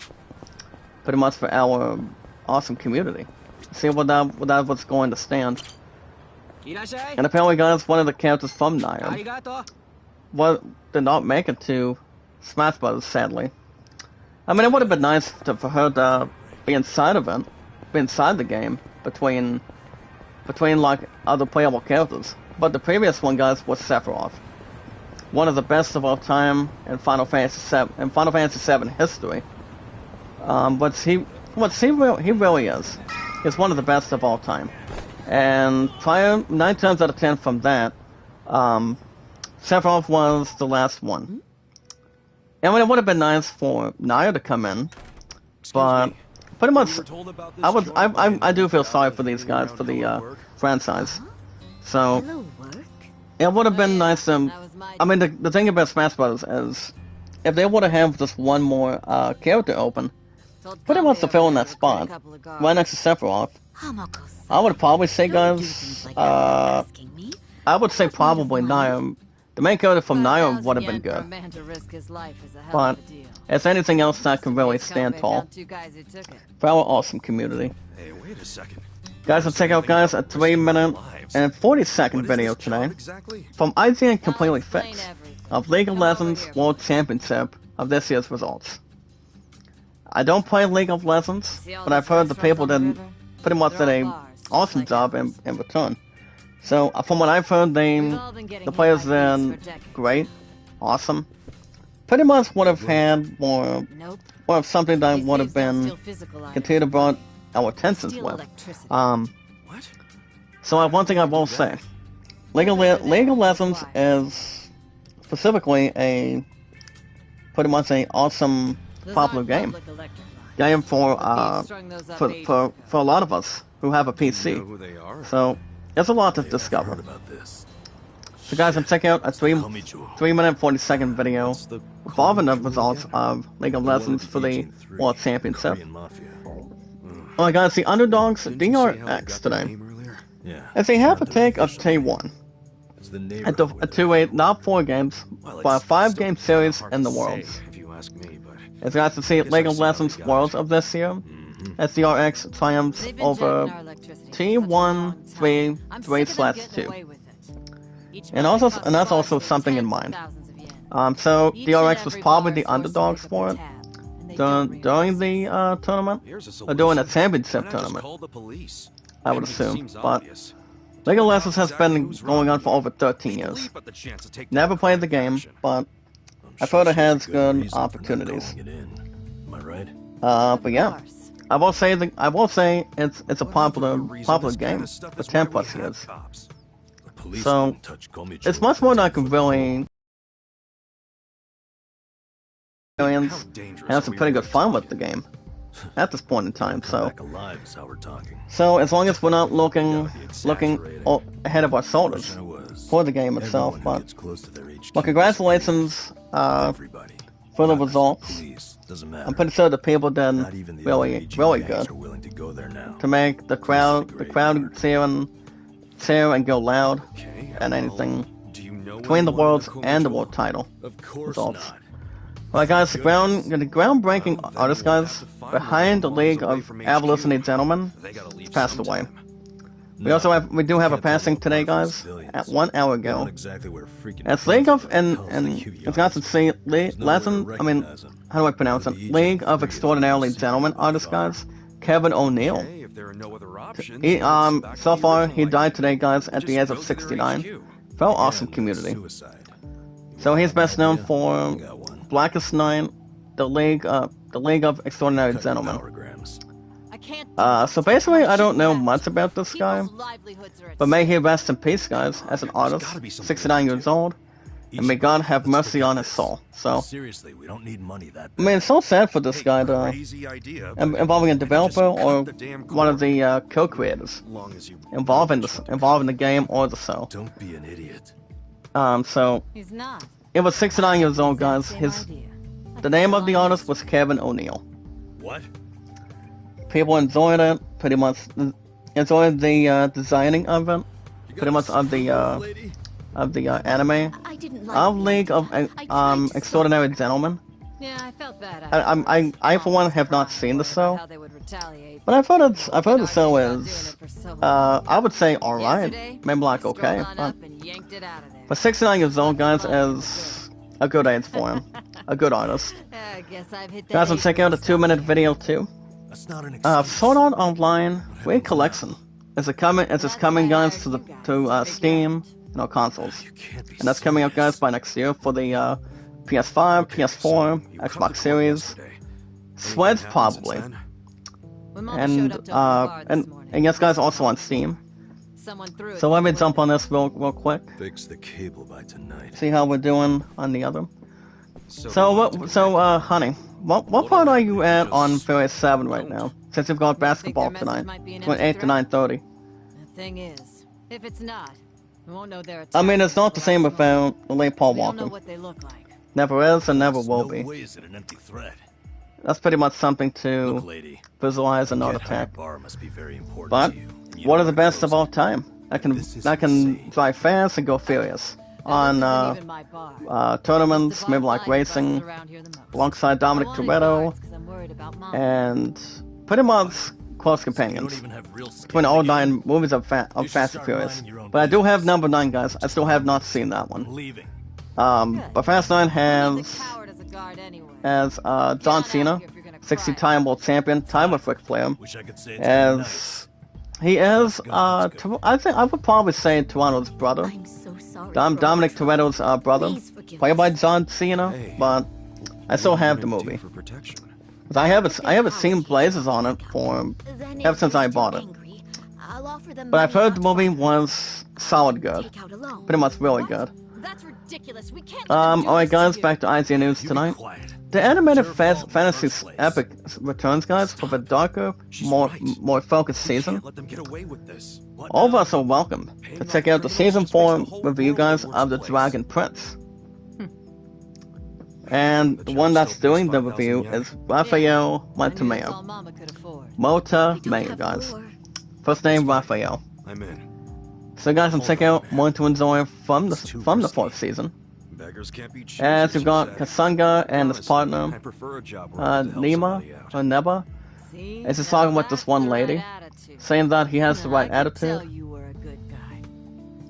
pretty much, for our awesome community. See what that was going to stand. And apparently, guys, one of the characters from Nier did not make it to Smash Bros. Sadly. I mean, it would have been nice for her to be inside of it, be inside the game between like other playable characters. But the previous one, guys, was Sephiroth, one of the best of all time in Final Fantasy VII history. He really is. He's one of the best of all time. And 9 times out of 10 from that, Sephiroth was the last one. I mean, it would have been nice for Naya to come in, but pretty much, I do feel sorry for these guys, for the franchise. So it would have been nice to. I mean, the thing about Smash Bros. Is if they would have just one more character open, pretty much to fill in that spot, right next to Sephiroth, I would probably say, guys, I would say probably Naya. The main character from Nier would have been good, but as anything else that can really stand tall for our awesome community. Hey, wait a second. Guys, let's check out, guys, a 3-minute and 40-second video today from IGN Completely Fixed of League of Legends World Championship of this year's results. I don't play League of Legends, but I've heard the people did pretty much did a awesome job in return. So, from what I've heard, the players did great, awesome. Pretty much would have had more of something that would have been continued to brought our attention with. So, one thing I will say, League of Legends is specifically pretty much an awesome, popular game for a lot of us who have a PC. So. There's a lot to discover. So guys, I'm checking out a 3-minute 40-second video involving the results of League of Legends for the World Championship. Alright guys, the underdogs DRX today, as they have a take of T1 at 2-8, not 4 games, but a 5-game series in the Worlds. As you guys can see, League of Legends Worlds of this year, as DRX triumphs over T1 3/2. And that's also something in mind. So DRX was probably the underdogs for it during the tournament, or during the championship tournament, I would assume. But League of Legends has been going on for over 13 years. Never played the game, but I've heard it has good opportunities. But yeah. I will say it's a popular game for 10+ years. So it's much more than I can really have some pretty good fun with the game at this point in time. So as long as we're not looking ahead of our shoulders for the game itself, but congratulations for the results. I'm pretty sure the people did really good to make the crowd cheer and go loud and anything between the Worlds and the World title results. Alright guys, the groundbreaking artist, guys, behind the League of Abolitionist Gentlemen has passed away. We do have a passing today, guys, at 1 hour ago. It's League of, and it's got to see, how do I pronounce it? League of Extraordinarily Gentlemen artist, guys, Kevin O'Neill. So far, he died today, guys, at the age of 69. Very awesome community. So he's best known for Blackest Night, the League of Extraordinary Gentlemen. So basically, I don't know much about this guy, but may he rest in peace, guys, as an artist, 69 years old, and may God have mercy on his soul. So, seriously, we don't need money that I mean, it's so sad for this guy to, involving a developer or one of the co-creators involved in the game or the show. Don't be an idiot. So He's not. it was 69 years old, guys. The name of the artist was Kevin O'Neill. What? People enjoyed it, pretty much enjoyed the designing of it, pretty much of the anime I didn't like of the League of idea. I tried to Extraordinary Gentlemen. Yeah, I felt bad. I for one have not seen the show, How they would retaliate. but I've heard the show Argued about is doing it for so long. I would say alright, Yesterday, maybe like strolled okay, on but, up and yanked it out of there. 69 years old, guys, is a good age for him, a good artist. I guess I've hit that Guys, let's age check out a where 2-minute video too. That's not an excuse. Sword Art Online Great Collection is coming, guys, to Steam and our consoles, You can't be and that's coming out, guys, by next year for the PS5, PS4, Xbox Series, Switch probably, when Mama and showed up to open the bar this morning. and yes, guys, also on Steam. Someone threw it So let me through the jump on window. this real quick, Fix the cable by tonight. see how we're doing on the other. Honey, what part are you at on Furious 7 right now? Since you've got Think their basketball message tonight, might be an between empty 8 to 9:30. The thing is, if it's not, we won't know they're I mean, it's not the same attacking us. without the late Paul We don't know Walker. what they look like. Never is and never will No be. way is it an empty threat. That's pretty much something Look, to lady. visualize and not Get high attack. bar must be very important But to you. and you one don't of the wanna best of close all it. time. I can This is drive fast and go furious on This isn't even my bar. tournaments, The maybe bar like line busts racing, around here the most. alongside Dominic I wanted Toretto, guards 'cause I'm worried about Mama. and pretty much close You companions don't even have real skin between in all the game. 9 movies of You should Fast and start Furious. minding your own But I do have business. number 9, guys. I still have not seen that I'm one. leaving. But Fast 9 He's a has coward as a guard anyway. as Get John out Cena, here if you're gonna 60-time world champion, time with Ric Flair, Wish I could say it's been nice. as he is I would probably say Toretto's brother. I'm so sorry. Dominic Toretto's brother, Please forgive played us. by John Cena, but I still have the movie. For protection. 'Cause I haven't seen Blazers on it for Then ever if since they're I still bought it. angry, I'll offer them But I've money heard the not to movie bother. was solid good, Take out a loan. pretty much really What? good. That's ridiculous. We can't let them do Alright, this to guys, you. back to IGN News You be tonight. quiet. The animated It's your fault in the fantasy first place. epic returns, guys, with a darker, She's more right. more focused We season. can't let them get away with this. What All of now? us are welcome to check out the season 4 review, guys, of The Dragon Prince. And the one that's doing the review is Raphael I knew that's all Montemeo. Mama could afford. Mota We don't Mayo, have guys. war. First name Raphael. I'm in. So guys, I'm checking out more to enjoy from the It's too 4th risky. season. Beggars can't be choosers, As we've got she said. Kasanga and his Honestly, partner, I prefer a job where I get to help Nima, somebody out. or Neba, See? It's just Now talking with this that's one the right lady, attitude. saying that he has the Now, right I could tell attitude. you were a good guy.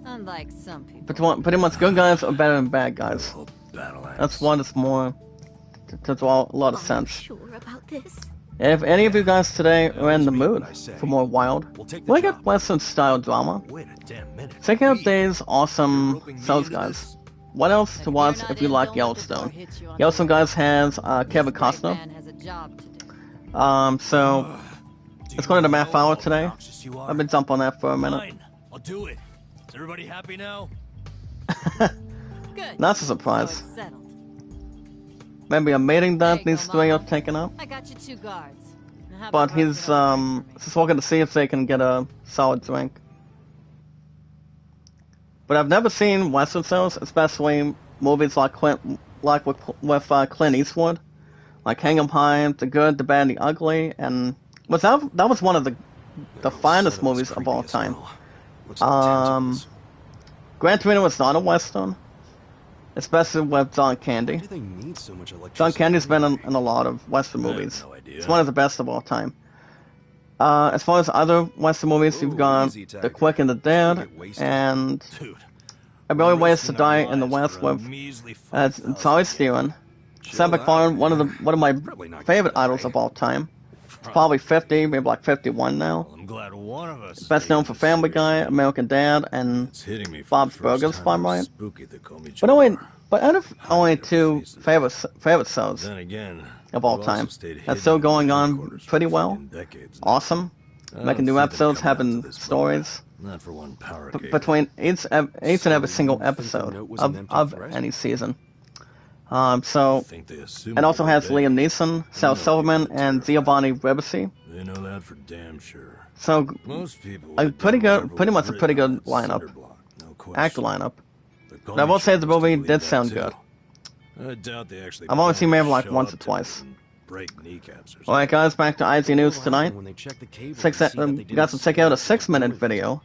Unlike some people. But pretty much good guys are better than bad guys. Oh, battle axe. That's one that's more to draw a lot of Are you sense. sure about this? If any of you guys today are in the mood I say. for more wild, We'll take the look at job. Western style drama, Wait a damn minute. check out Wait. these awesome Roping me shows, into guys. this? What else If to you're watch not if you in, like don't let the door Yellowstone? hit you on the Yellowstone, way. guys, has Kevin This great Costner. man has a job to do. So Do let's you go to the know math hour how today. obnoxious you are? Let me jump on that for a minute. Fine. I'll do it. Is everybody happy now? Good. That's a surprise. So it's settled. Maybe a meeting There that you go, these three are Mama. taking up. I got you 2 guards. Now have But the rest he's of them wait for me. just looking to see if they can get a solid drink. But I've never seen Western shows, especially movies like with Clint Eastwood, like Hang 'Em High, The Good, the Bad, the Ugly, and that was one of the finest movies of all time. Gran Torino was not a Western, especially with John Candy. John Candy's been in a lot of Western I have movies. no idea. It's one of the best of all time. As far as other Western movies, you've got easy, The Tiger. Quick and the Dead, Get wasted. and Dude, A Million Ways to Die in the West with Charlie Theron. Seth MacFarlane, one of my favorite idols of all time. It's probably 50, maybe like 51 now. I'm glad one of us. Best known for Family Guy, American Dad, and It's hitting me for Bob's the first Burgers, time if I'm how right. spooky they call me But only, Joker. but out of only 2 favorite shows, Then again, of all time. That's still going on pretty well. Awesome. Making new episodes, having stories. Not for one power Between each and every single episode of any season. So, it also has Liam Neeson, Sal Silverman, and Giovanni Ribisi. They know that for damn sure. So, Most people pretty much a pretty good lineup, actor lineup. But I will say the movie did sound good. I doubt they actually. I've only seen maybe like show once up or to twice. break kneecaps or Alright guys, back to IZ News tonight. When they check the cable, We got to check out a 6-minute video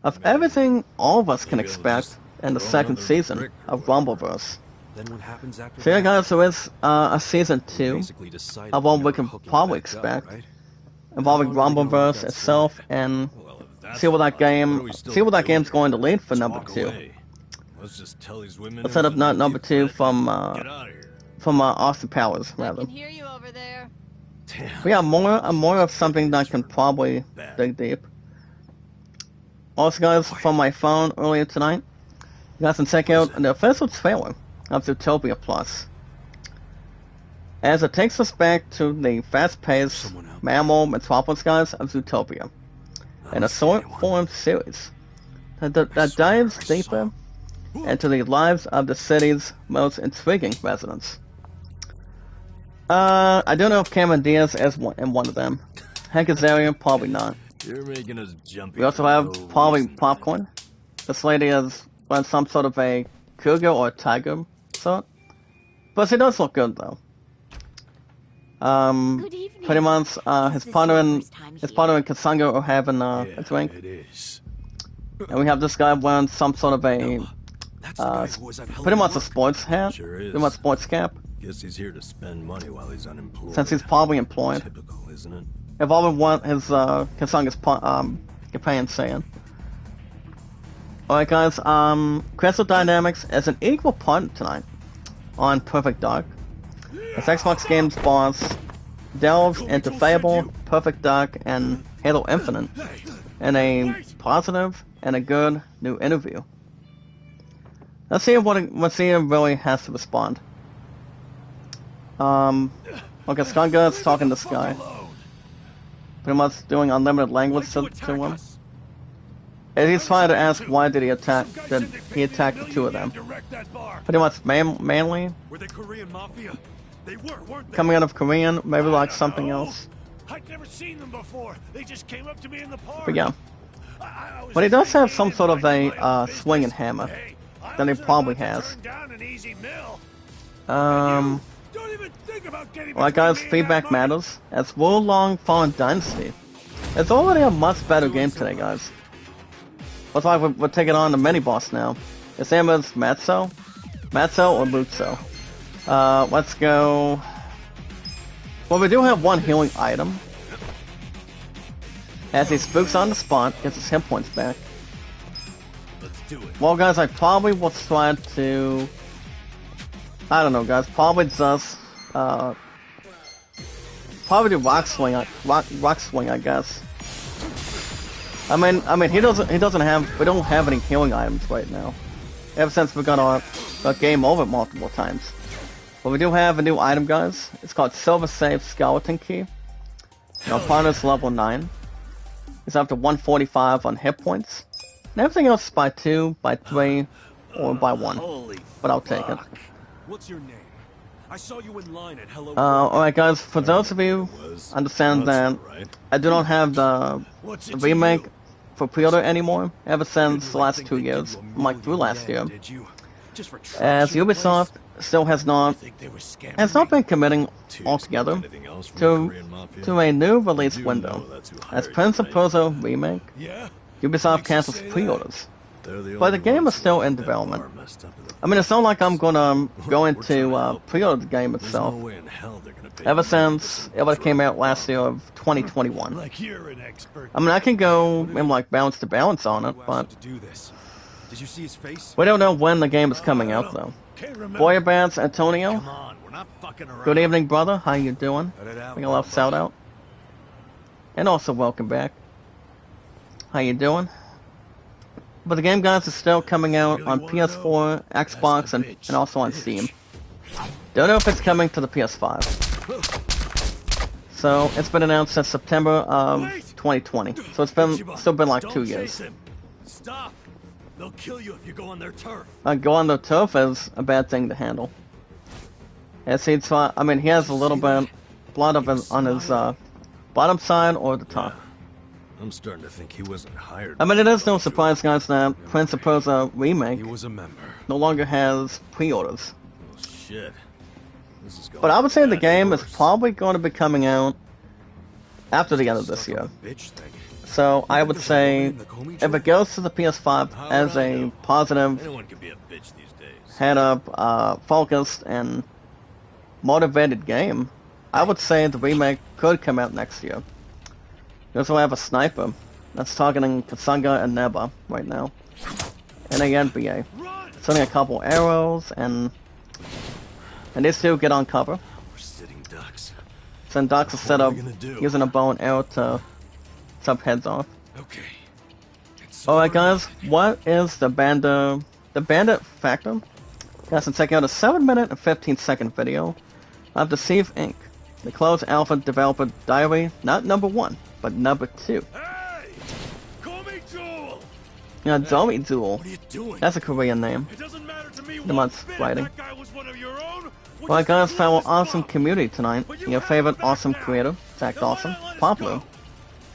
of Maybe- everything all of us can maybe I'll expect just in the throw second another season brick of around. Rumbleverse. Then what happens after So yeah that? guys, there is a season 2 Basically decided of what to we never can hook you probably back up, expect, right? involving How long are we gonna let Rumbleverse that itself, slide? and Well, if that's see what that logic, what are we game, still see what that doing game's going to here? lead for Let's number walk 2. away. Let's just tell these women. Let's set up not number 2 from Get out of here. Austin Powers I rather. can hear you over there. Damn. We got more of something that can probably dig deep. Also guys, from my phone earlier tonight, you guys can check out the official trailer of Zootopia Plus, as it takes us back to the fast-paced mammal metropolis guys of Zootopia, in a short-form series that dives deeper into the lives of the city's most intriguing residents. I don't know if Cameron Diaz is in one of them. Hank Azaria, probably not. You're making us jumpy. We also for have no probably reason. Popcorn. This lady is on some sort of a cougar or tiger sort. But she does look good though. Good evening. Pretty much, Is his this partner your and first time his here? partner and Kasanga are having Yeah, a drink, it is. and we have this guy wearing some sort of a That's the guy who was at Hello pretty much a Work. sports hat, Sure is. pretty much sports cap, Guess he's here to spend money while he's unemployed. since he's probably employed. Typical, isn't it? Involving one his Kasanga's companion saying. Alright guys, Crystal Dynamics is an equal partner tonight on Perfect Dark. As Xbox Games boss delves into Fable, Perfect Dark, and Halo Infinite in a positive and a good new interview. Let's see what Sia really has to respond. Okay, Skanga is talking to this guy. Pretty much doing unlimited language to him. And he's trying to ask why did he attack the two of them. Pretty much mainly Were they Korean mafia? They weren't they? coming out of Korean, maybe like something else. I'd never seen them before. They just came up to me in the park. But yeah. I was But he does have some thinking sort of if I knew a my own swinging business. hammer Hey, I that he was probably about to has. turn down an easy mill. Um, Don't even think about getting well, between guys, me and feedback that money. matters. As Wolong Fallen Dynasty, it's already a much better game today, guys. Looks like we're taking on the mini boss now. His name is Matzo or Mutso. Let's go. Well, we do have one healing item. As he spooks on the spot, gets his hit points back. Let's do it. Well, guys, I probably will try to. I don't know, guys. Probably just probably do rock swing, I guess. I mean, he doesn't have. We don't have any healing items right now. Ever since we got our game over multiple times. But we do have a new item, guys. It's called Silver Save Skeleton Key. And our partner's level 9. He's up to 145 on hit points. And everything else is by 2, by 3, or by 1. Holy But I'll take it. What's your name? I saw you in line at Hello Work. Alright guys, for those of you understand that I do not have the What's it to remake you? for pre-order anymore, ever since the last 2 years, from like through last year. Did you? Just for As trash in the Ubisoft still has not Think they were scamming has not me? been committing Too altogether anything else from the to Korean mafia? to a new You release do window. know that's who As hired Prince you, of right? Persia remake, Yeah. Ubisoft Makes you cancels say that. pre-orders. They're the But the only game ones is who still left in that development. bar messed up in the I mean, it's not like I'm gonna go We're trying to into help. pre-order the game There's itself. no way in hell they're gonna pay Ever you money since for it came out last year of 2021. Like you're an expert. I mean, I can go and like balance to balance on it, Who but asked you to do this? Did you see his face? we don't know when the game is coming out though. Can't remember. Boy Bands Antonio, Come on, we're not fucking around. good evening, brother. How you doing? Cut it out, Bring a love Bob. shout out. And also welcome back. How you doing? But the game, guys, is still coming out on PS4, Xbox, and also on Steam. Don't know if it's coming to the PS5. So it's been announced since September of 2020. So it's been still been like 2 Don't years. chase him. Stop. They'll kill you if you go on their turf. Go on the turf is a bad thing to handle. As he's, I mean, he has a little bit blood on his bottom side or the top. I'm starting to think he wasn't hired. I mean, it is no surprise, guys, that Prince of Persia remake He was a member. no longer has pre-orders. Oh shit. This is going But I would say the bad game is worse. probably going to be coming out after the end of this Stuck year. on the bitch thing. So I would say if it goes to the PS5 as a positive, Anyone can be a bitch these days. head-up, focused, and motivated game, I would say the remake could come out next year. You also have a sniper that's targeting Kasanga and Neba right now. And a NBA. Sending a couple arrows, and these two get on cover. We're sitting ducks. Send ducks instead What are of we gonna do? using a bow and arrow to chop heads off. Okay. Alright guys, what is the bandit factor? Guys, can check out a 7-minute and 15-second video of the Thief Inc., the closed alpha developer diary, not number 1, but number 2. Hey! Call me Joel! Yeah, Zoe Duel. What are you doing? That's a Korean name. It doesn't matter to me The one month's bit writing. if that guy was one of your own. We're Alright just guys, found an clueless awesome fucks. community tonight. But you Your have favorite back awesome now. creator, Zach Then why Dawson, not let us Pablo, go?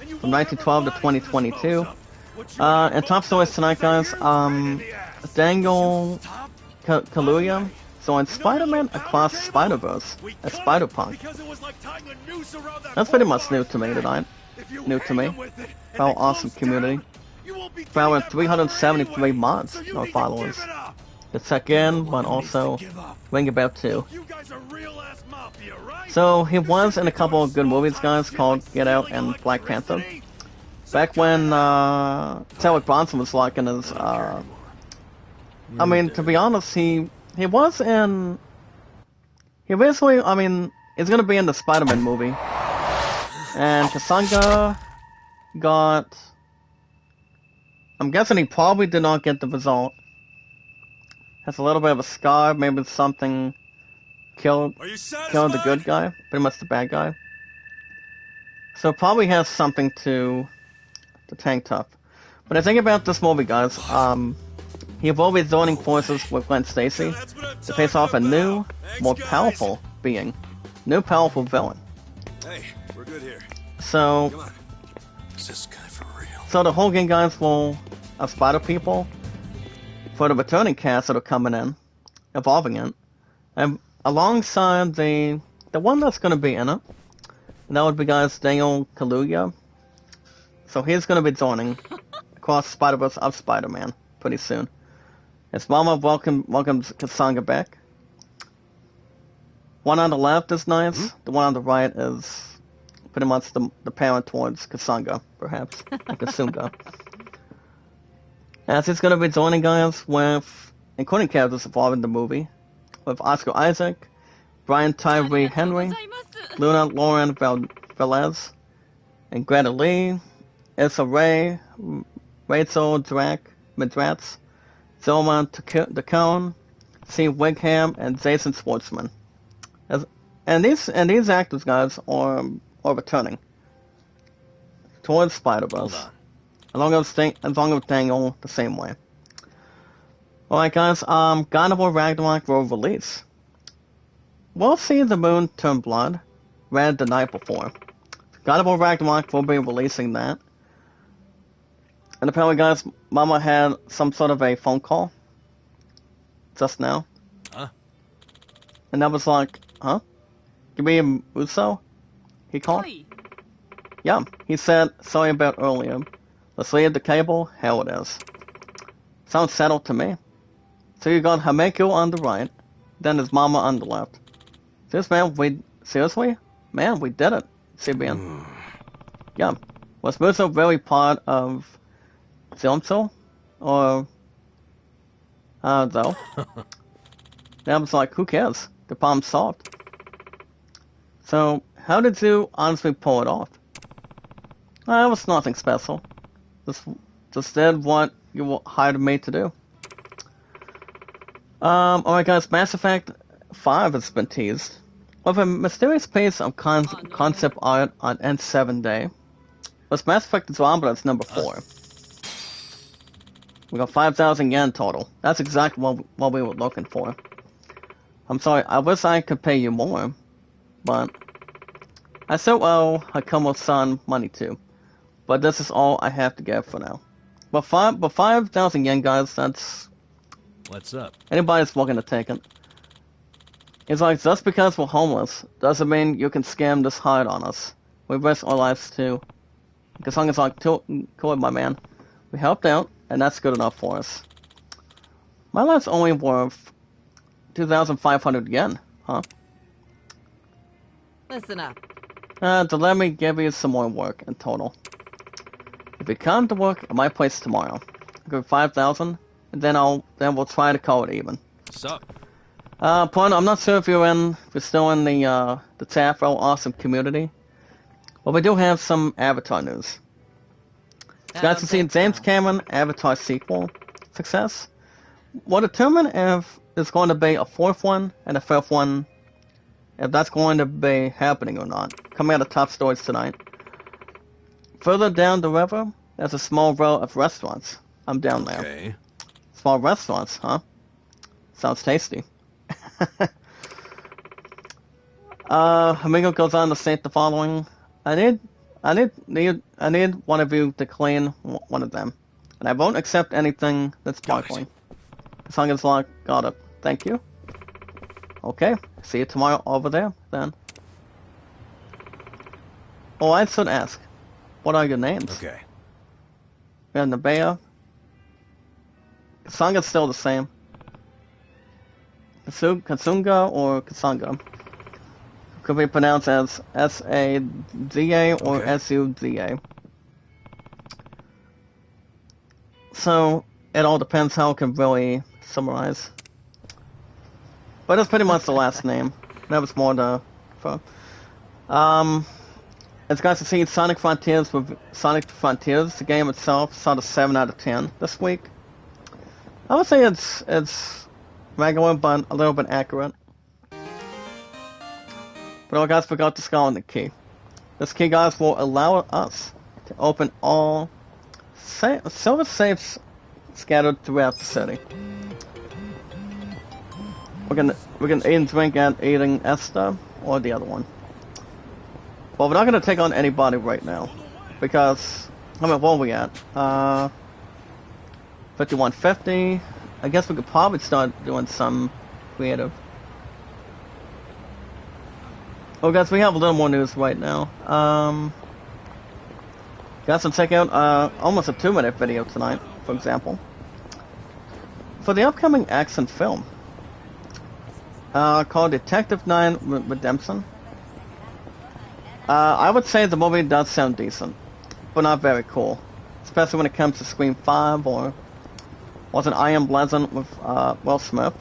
And you from won't have 1912 to our bodies 2022. dispose of. What you And want top stories both tonight, say guys. you're straight in the ass. Daniel Stop. Kaluuya joined Spider-Man Across the Spider-Verse We as cut it Spider-Punk. because it was like tying a noose around that That's pretty much poor new to me neck. tonight. If you New to hang me. him with it and For our they awesome close community. down, you won't be For getting our that power 373 anyway. mods, So you our need to followers. give it up. To check in, but One needs also to give up. ring about too. You guys are real ass mafia, right? So he You was shouldn't in a be couple doing of good movies, small-time guys, shit called like Get Out stealing and Black Panther. electricity. Back when Chadwick Bronson was like in his I mean, to be honest, he was in. He basically, I mean, is gonna be in the Spider-Man movie, and Kasanga got. I'm guessing he probably did not get the result. Has a little bit of a scar, maybe something killed Are you satisfied? killed the good guy, pretty much the bad guy. So probably has something to tank tough. But I think about this movie, guys. He will be joining forces with Gwen Stacy That's what I'm to face talking off a new, about. Thanks, more guys. powerful being, new powerful villain. Hey, we're good here. So, Come on. Is this guy for real? so the whole game, guys, will have Spider people for the returning cast that are coming in, evolving it, and alongside the one that's going to be in it, and that would be, guys, Daniel Kaluuya. So he's going to be joining across Spider-Verse of Spider-Man pretty soon. His mama welcomes Kasanga back. One on the left is nice. The one on the right is pretty much the parent towards Kasanga, perhaps. Or Kasunga. As he's going to be joining, guys, with, including characters involved in the movie, with Oscar Isaac, Brian Tyree Henry, Luna Lauren Velez, and Greta Lee, Issa Rae, Rachel Madratz, Zelma Tacone, Steve Wigham, and Jason Schwartzman. And these actors, guys, are returning towards Spider-Verse. Hold on. Along with Daniel the same way. Alright, guys, God of War Ragnarok will release. We'll see the moon turn blood red the night before. God of War Ragnarok will be releasing that. And apparently, guys, Mama had some sort of a phone call just now. Huh? And that was like, huh? Give me a Uso? He called? Yeah, he said, sorry about earlier. Let's leave the cable, hell it is. Sounds settled to me. So you got Hameko on the right, then his mama on the left. Seriously? Man, we did it, CBN. Yeah. Was Muso really part of Zilmso? Or, though? I was like, who cares? The problem's solved. So, how did you honestly pull it off? It was nothing special. Just did what you hired me to do. Alright guys, Mass Effect 5 has been teased. With a mysterious piece of concept art on N7 Day, was Mass Effect Andromeda as number 4. We got 5,000 yen total. That's exactly what we were looking for. I'm sorry, I wish I could pay you more, but I still owe Hakumo-san money too. But this is all I have to give for now. But 5,000 yen, guys, that's... What's up? anybody's looking to take it. It's like, just because we're homeless, doesn't mean you can scam this hard on us. We risk our lives too. Kasong is like, cool, my man. We helped out, and that's good enough for us. My life's only worth 2,500 yen, huh? Listen up. To let me give you some more work in total. If you come to work at my place tomorrow, I'll give 5,000, and then we'll try to call it even. Sup? Pun, I'm not sure if you're still in the Tafro awesome community, but we do have some Avatar news. You guys can see James Cameron Avatar sequel success. We'll determine if there's going to be a 4th one and a 5th one, if that's going to be happening or not. Coming out of top stories tonight. Further down the river, there's a small row of restaurants. I'm down there. Okay. Small restaurants, huh? Sounds tasty. Amigo goes on to state the following: I need one of you to clean one of them, and I won't accept anything that's sparkling. As long as got it. Thank you. Okay, see you tomorrow over there then. Oh, I should ask, what are your names? Okay. We have Nabea. Kasanga's still the same. Kasunga or Kasanga. Could be pronounced as S-A-Z-A or Okay. S-U-Z-A. So, it all depends how it can really summarize. But that's pretty much the last name. That was more the... As guys can see, Sonic Frontiers, the game itself, saw a 7 out of 10 this week. I would say it's regular, but a little bit accurate. But I guys forgot to score on the key. This key, guys, will allow us to open all silver safes scattered throughout the city. We can eat and drink at eating Esther or the other one. But we're not gonna take on anybody right now because I mean, what are we at? 5150. I guess we could probably start doing some creative. Oh, guys, we have a little more news right now. Guys, will check out almost a 2-minute video tonight, for example, for the upcoming action film called Detective 9 Redemption. I would say the movie does sound decent, but not very cool, especially when it comes to Scream 5 or wasn't I Am Legend with Will Smith,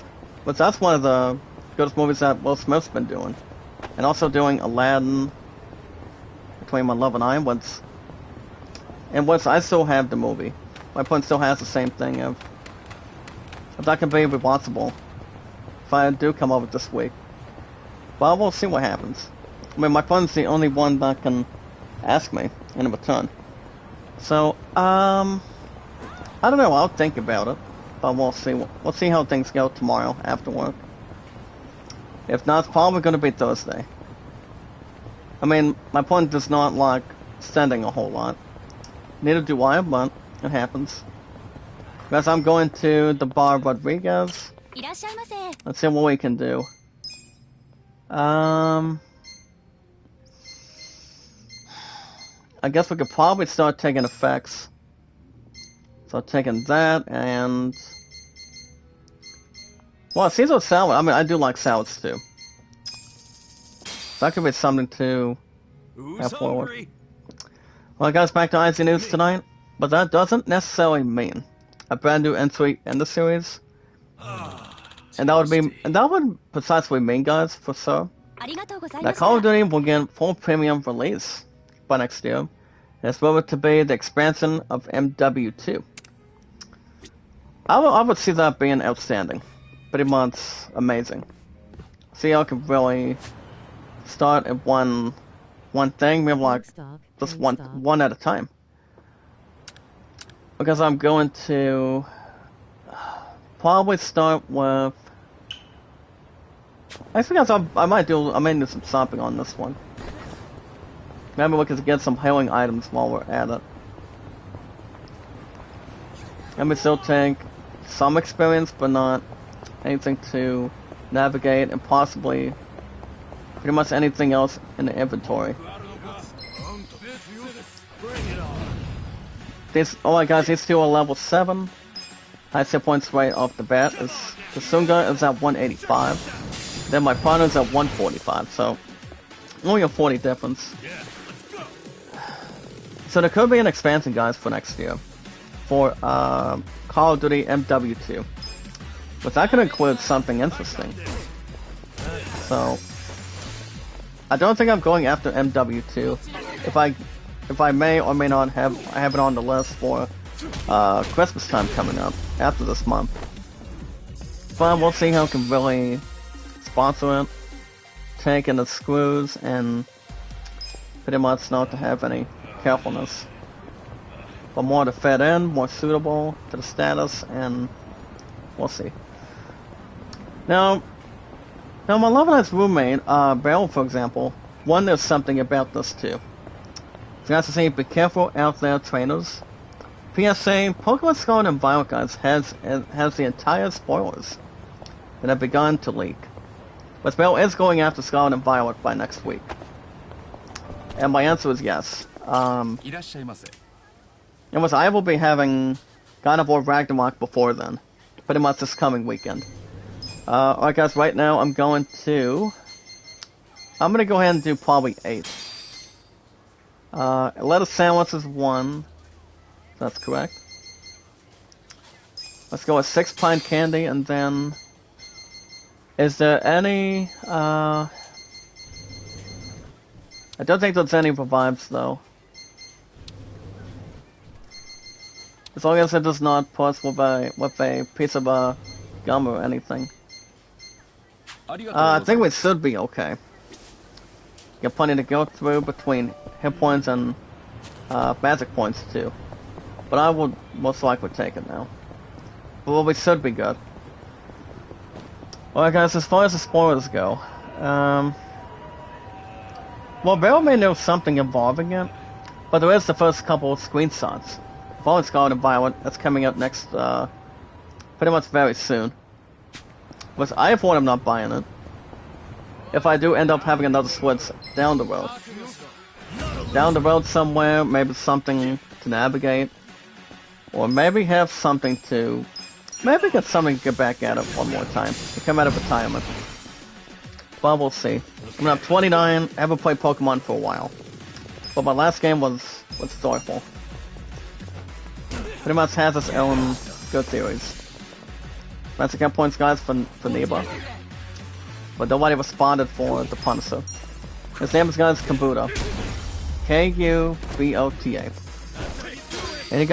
but that's one of the greatest movies that Will Smith's been doing. And also doing Aladdin, Between My Love and I, I still have the movie. My point still has the same thing if that can be rewatchable if I do come over this week. But we'll see what happens. I mean, my friend's the only one that can ask me in return. So, I don't know, I'll think about it. But we'll see. We'll see how things go tomorrow after work. If not, it's probably going to be Thursday. I mean, my point does not like standing a whole lot. Neither do I, but it happens. Because I'm going to the bar Rodriguez. Let's see what we can do. I guess we could probably start taking effects. So taking that and... Well, Caesar salad. I mean, I do like salads too. So that could be something to have forward. Well, guys, back to IC News tonight. But that doesn't necessarily mean a brand new entry in the series. And that would precisely mean, guys, for sure, that Call of Duty will get full premium release by next year. And it's rumored to be the expansion of MW2. I would see that being outstanding. Pretty much amazing. See how it can really start at one thing, maybe like Stock, just train stop. one at a time. Because I'm going to probably start with. Actually, guys, I might do some stopping on this one. Maybe we can get some healing items while we're at it. Let me still take some experience, but not anything to navigate, and possibly pretty much anything else in the inventory. Alright guys, these two are level 7. Highest hit points right off the bat is Kasunga is at 185. Then my partner's at 145, so only a 40 difference. So there could be an expansion, guys, for next year. For Call of Duty MW2. But that could include something interesting. So I don't think I'm going after MW2. If I may or may not have it on the list for Christmas time coming up after this month. But we'll see how we can really sponsor it, take in the screws, and pretty much not to have any carefulness. But more to fit in, more suitable to the status, and we'll see. Now my Levinite's roommate, Beryl, for example, wonders something about this too. So guys, to say, be careful out there, trainers. PSA, Pokemon Scarlet and Violet, guys, has the entire spoilers that have begun to leak. But Beryl is going after Scarlet and Violet by next week. And my answer is yes. And I will be having God of War Ragnarok before then. Pretty much this coming weekend. Alright guys, right now I'm gonna go ahead and do probably 8. Lettuce sandwich is 1. That's correct. Let's go with 6 pine candy, and then is there any I don't think there's any revives though. As long as it does not put with a piece of gum or anything. I think we should be okay. Got plenty to go through between hit points and magic points too. But I will most likely take it now. But we should be good. Alright guys, as far as the spoilers go, well, Beryl may know something involving it, but there is the first couple of screenshots. Fallen Scarlet and Violet, that's coming up next, pretty much very soon. But I have one, I'm not buying it. If I do end up having another Switch down the road. Down the road somewhere, maybe something to navigate. Or maybe have something to... Maybe get something to get back at it one more time. To come out of retirement. But we'll see. I'm up 29, I haven't played Pokemon for a while. But my last game was joyful. Pretty much has its own good theories. That's again points, guys, for Neba. But nobody responded for the Punisher. His name is, guys, Kabuta. Kubota. And you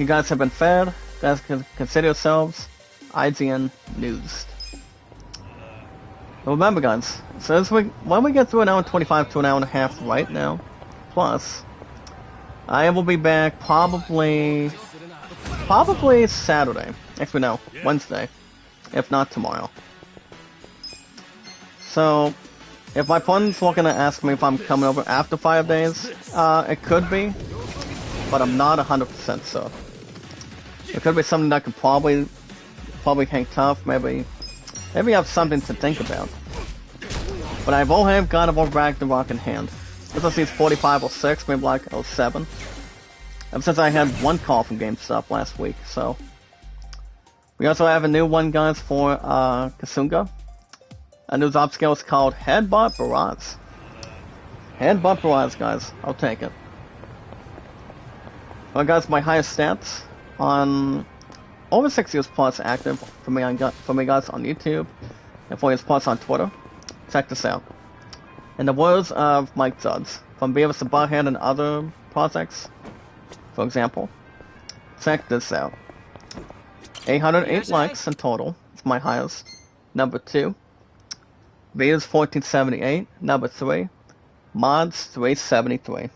guys have been fed. You guys can consider yourselves IGN News. But remember, guys, so when we get through an hour and 25 to an hour and a half right now, plus, I will be back probably Saturday. Actually, no, Wednesday. If not tomorrow. So, if my opponent's looking to ask me if I'm coming over after 5 days, it could be, but I'm not 100% sure. It could be something that could probably hang tough, maybe have something to think about. But I will have God of War Ragnarok in hand. This is these 45 or 6, maybe like 07. Ever since I had one call from GameStop last week, so. We also have a new one, guys, for Kasunga. A new job skill is called Headbutt Barrage. Headbutt Barrage, guys. I'll take it. Well, guys, my highest stats on over 6 years plus active for me guys on YouTube and 4 years plus on Twitter. Check this out. In the words of Mike Judds from Beavis and Butthead and other projects, for example, check this out. 808 likes in total. It's my highest. Number 2. Views 1478. Number 3. Mods 373.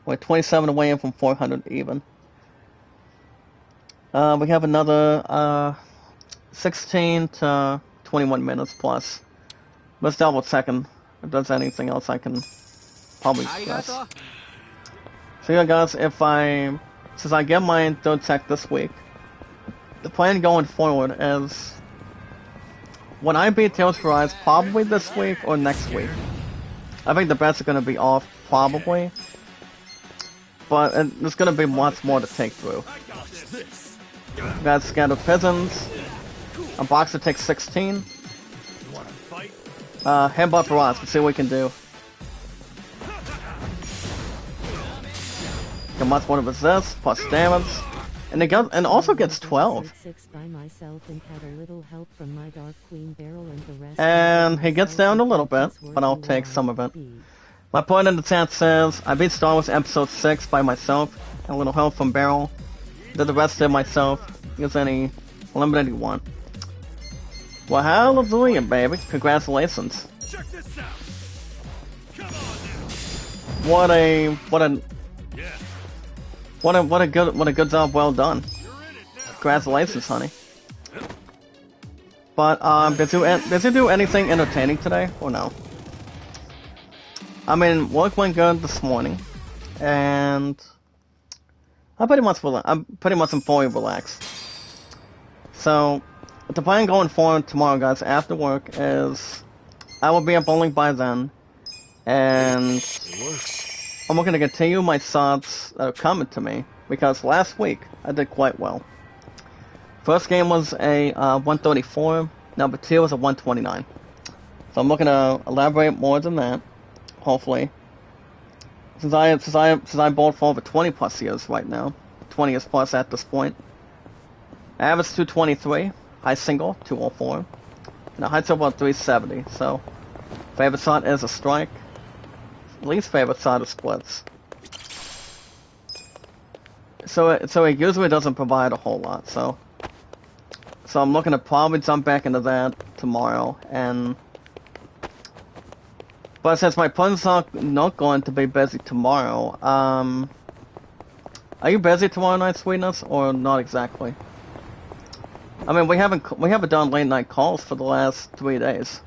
We're 27 away from 400 even. We have another 16 to 21 minutes plus. Let's double checking if there's anything else I can probably stress. So yeah guys, since I get my third tech this week, the plan going forward is when I beat Tales for Rise probably this week or next week. I think the bets are going to be off probably, but there's going to be lots more to take through. We got Scattered Pigeons. A Boxer takes 16. Headbutt Barrage, let's see what we can do. Get much more to resist, plus damage. And also gets 12. And he gets down a little bit, but I'll take some of it. My point in the chat says, I beat Star Wars Episode 6 by myself, and a little help from Barrel. Did the rest of myself, use any eliminating one. Well, hallelujah, baby. Congratulations. Check this out. Come on now. What a good job, well done. Congratulations, honey. But did you do anything entertaining today or no? I mean, work went good this morning, and I'm pretty much fully relaxed. So the plan going forward tomorrow, guys, after work is I will be at bowling by then, and I'm going to continue my thoughts that are coming to me, because last week I did quite well. First game was a 134, number 2 was a 129. So I'm looking to elaborate more than that, hopefully. Since I bowled for over 20 plus years right now, 20 years plus at this point. Average 223, high single 204, and a high total of 370. So favorite shot is a strike. Least favorite side of splits. So it usually doesn't provide a whole lot. So I'm looking to probably jump back into that tomorrow. But since my plan's not going to be busy tomorrow, are you busy tomorrow night, Sweetness, or not exactly? I mean, we haven't done late night calls for the last 3 days.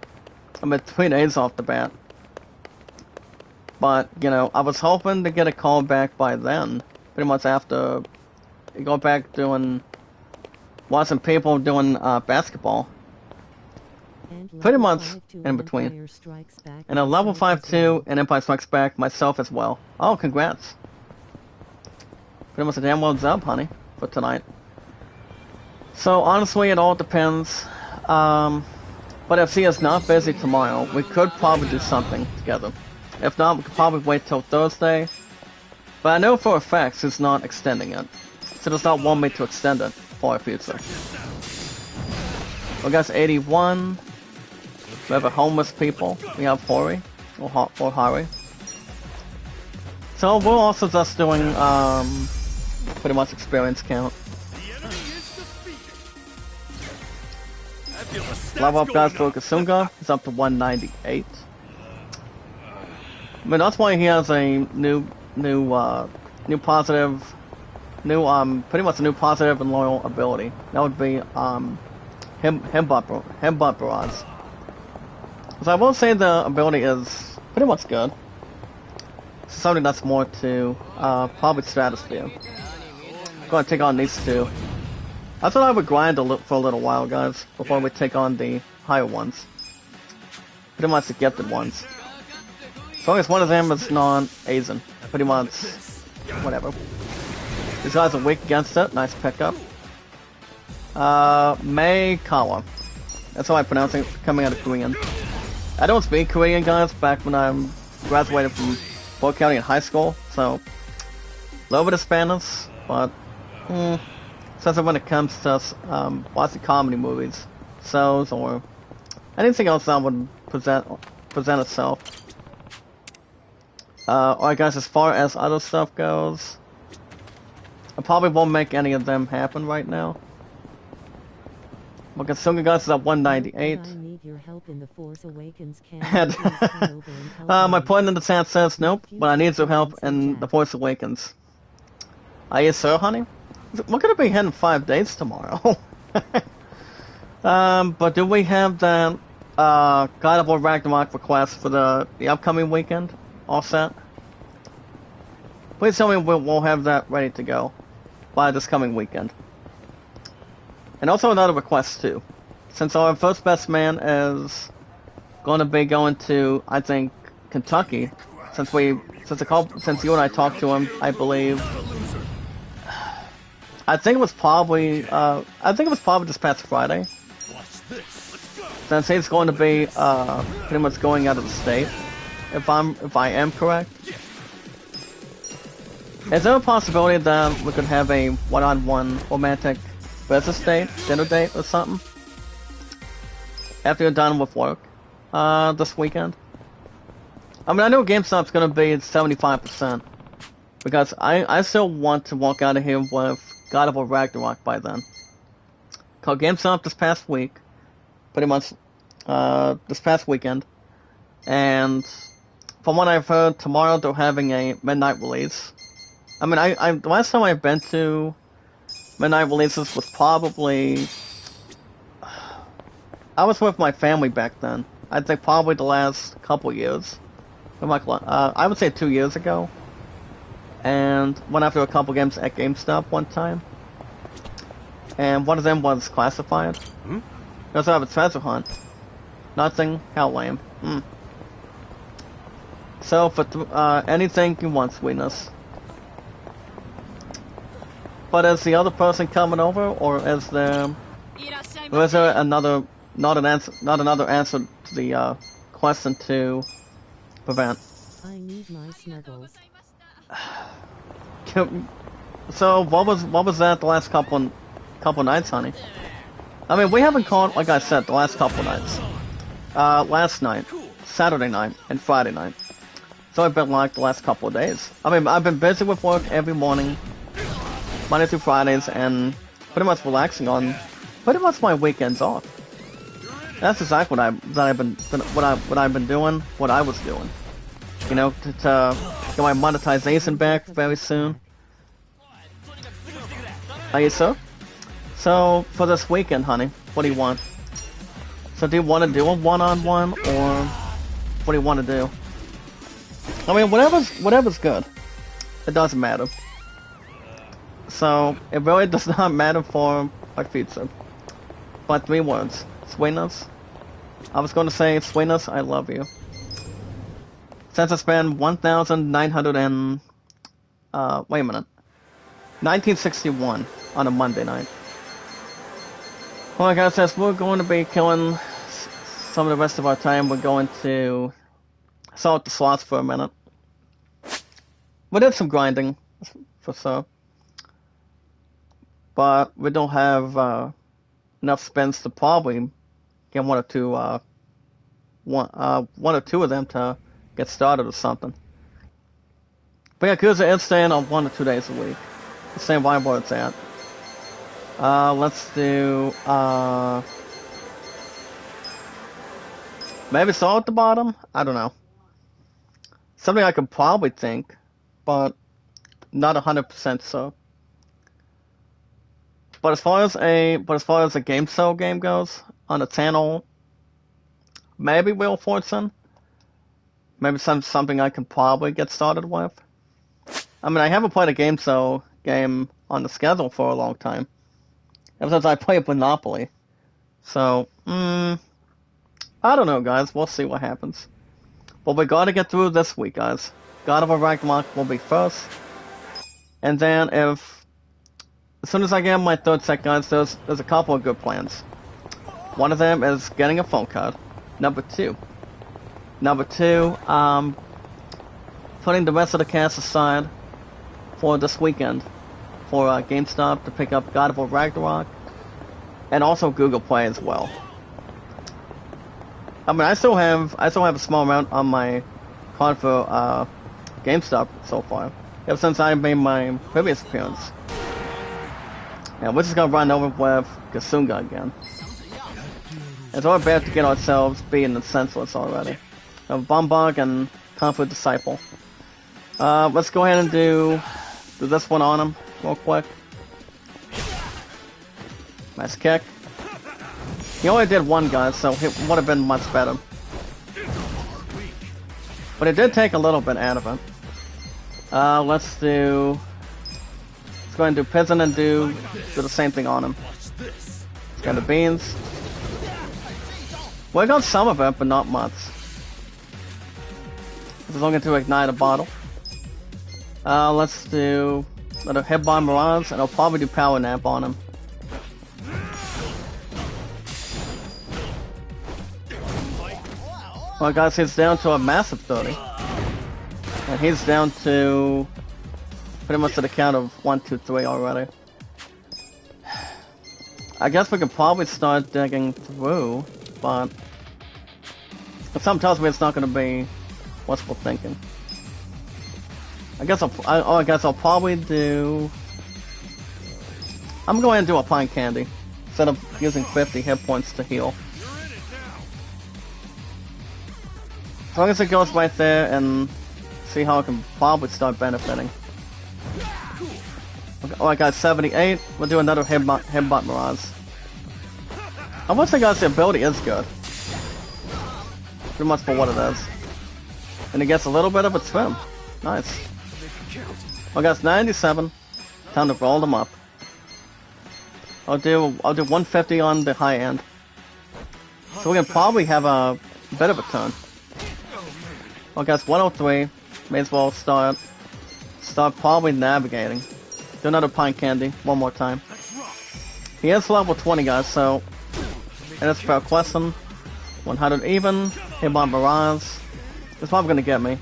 I mean, 3 days off the bat. But, you know, I was hoping to get a call back by then. Pretty much after you go back watching people doing basketball. Pretty much in between. And a level 5-2 and Empire Strikes Back myself as well. Oh, congrats. Pretty much a damn well job, honey, for tonight. So, honestly, it all depends. But if she is not busy tomorrow, we could probably do something together. If not, we could probably wait till Thursday. But I know for a fact she's not extending it. She does not want me to extend it for a future. We got 81. We have a homeless people. We have Hori. Or Hari. So we're also just doing, pretty much experience count. Level up guys for Kasunga is up to 198. I mean, that's why he has a pretty much a new positive and loyal ability. That would be Headbutt Barrage. So I will say the ability is pretty much good. Something that's more to probably Stratosphere. I'm gonna take on these two. I thought I would grind for a little while, guys, before we take on the higher ones. Pretty much the gifted ones. As long as one of them is non-Asian. Pretty much, whatever. These guys are weak against it. Nice pickup. Meikawa. That's how I pronounce it, coming out of Korean. I don't speak Korean, guys, back when I graduated from Polk County in high school, so a little bit of Spanish, but especially when it comes to watching comedy movies, shows, or anything else that would present itself. Alright guys, as far as other stuff goes, I probably won't make any of them happen right now. But Kasunga guys is at 198. your help in the Force Awakens can And you please come over and help my me? point in the chat says nope, but I need some help in The Force Awakens. Yes, sir, honey. We're gonna be heading 5 days tomorrow. But do we have the God of War Ragnarok request for the upcoming weekend all set? Please tell me we'll have that ready to go by this coming weekend. And also another request too. Since our first best man is going to be going to, I think, Kentucky, since you and I talked to him, I believe. I think it was probably this past Friday. Since he's going to be pretty much going out of the state, if I am correct. Is there a possibility that we could have a one-on-one romantic business date, dinner date, or something after you're done with work this weekend? I mean, I know GameStop's gonna be at 75% because I still want to walk out of here with God of War Ragnarok by then. Called GameStop this past week, pretty much this past weekend, and from what I've heard, tomorrow they're having a midnight release. I mean, the last time I've been to midnight releases was probably I was with my family back then. I'd say probably the last couple years. I would say 2 years ago. And went after a couple games at GameStop one time. And one of them was classified. We also have a treasure hunt. Nothing. How lame. So for anything you want, sweetness. But is the other person coming over, or is there another not another answer to the question to prevent? I need my snuggles. So what was that the last couple nights, honey? I mean, we haven't called, like I said, the last couple nights. Last night, Saturday night, and Friday night. So I've been like the last couple of days. I mean, I've been busy with work every morning, Monday through Fridays, and pretty much relaxing on pretty much my weekends off. That's exactly what I've been doing, what I was doing. You know, to get my monetization back very soon. Are you so? So for this weekend, honey, what do you want? So do you want to do a one-on-one, or what do you want to do? I mean, whatever's good. It doesn't matter. So it really does not matter for my future. But 3 words: sweetness. I was going to say, sweetness, I love you. Since it's been 1,900 and wait a minute, 1961 on a Monday night. Well, like I said, we're going to be killing some of the rest of our time. We're going to sort the slots for a minute. We did some grinding, for sure. But we don't have enough spins to probably get one or two of them to get started or something. But Yakuza is staying on 1 or 2 days a week. The same vibe where it's at. Let's do maybe Saw at the bottom? I don't know. Something I could probably think, but not 100% so. But as far as a game cell game goes on the channel, maybe Wheel of Fortune. Maybe something I can probably get started with. I mean, I haven't played a game cell game on the schedule for a long time. Ever since I played Monopoly. So, I don't know, guys. We'll see what happens. But we gotta get through this week, guys. God of War Ragnarok will be first. And then as soon as I get my 3rd set, guys, there's a couple of good plans. One of them is getting a phone card. Number two, putting the rest of the cast aside for this weekend for GameStop to pick up God of War Ragnarok, and also Google Play as well. I mean, I still have a small amount on my card for GameStop so far, ever since I made my previous appearance. And we're just gonna run over with Kasunga again. It's all bad to get ourselves beaten and senseless already. Bombog and Kung Fu Disciple. Let's go ahead and do this one on him real quick. Nice kick. He only did one, guys, so it would have been much better. But it did take a little bit out of it. Let's go ahead and do Pigeon and do the same thing on him. Let's go the beans. We got some of it, but not much. This is only to ignite a bottle. Let's do another Hit Bomb Mirage, and I'll probably do Power Nap on him. Well, guys, he's down to a massive 30. And he's down to pretty much to the count of 1, 2, 3 already. I guess we could probably start digging through, but something tells me it's not going to be wishful thinking. I guess I'll probably do. I'm going to do a Pine Candy instead of using 50 hit points to heal. As long as it goes right there and see how I can probably start benefiting. Okay, oh, I got 78. We'll do another Headbutt Mirage. I would say, guys, the ability is good. Pretty much for what it is. And it gets a little bit of a trim. Nice. Well, guys, 97. Time to roll them up. I'll do 150 on the high end. So we can probably have a bit of a turn. Well, guys, 103. May as well start probably navigating. Do another Pine Candy one more time. He is level 20, guys, so and it's for a question. 100 even. Hitbomb Mirage. It's probably gonna get me.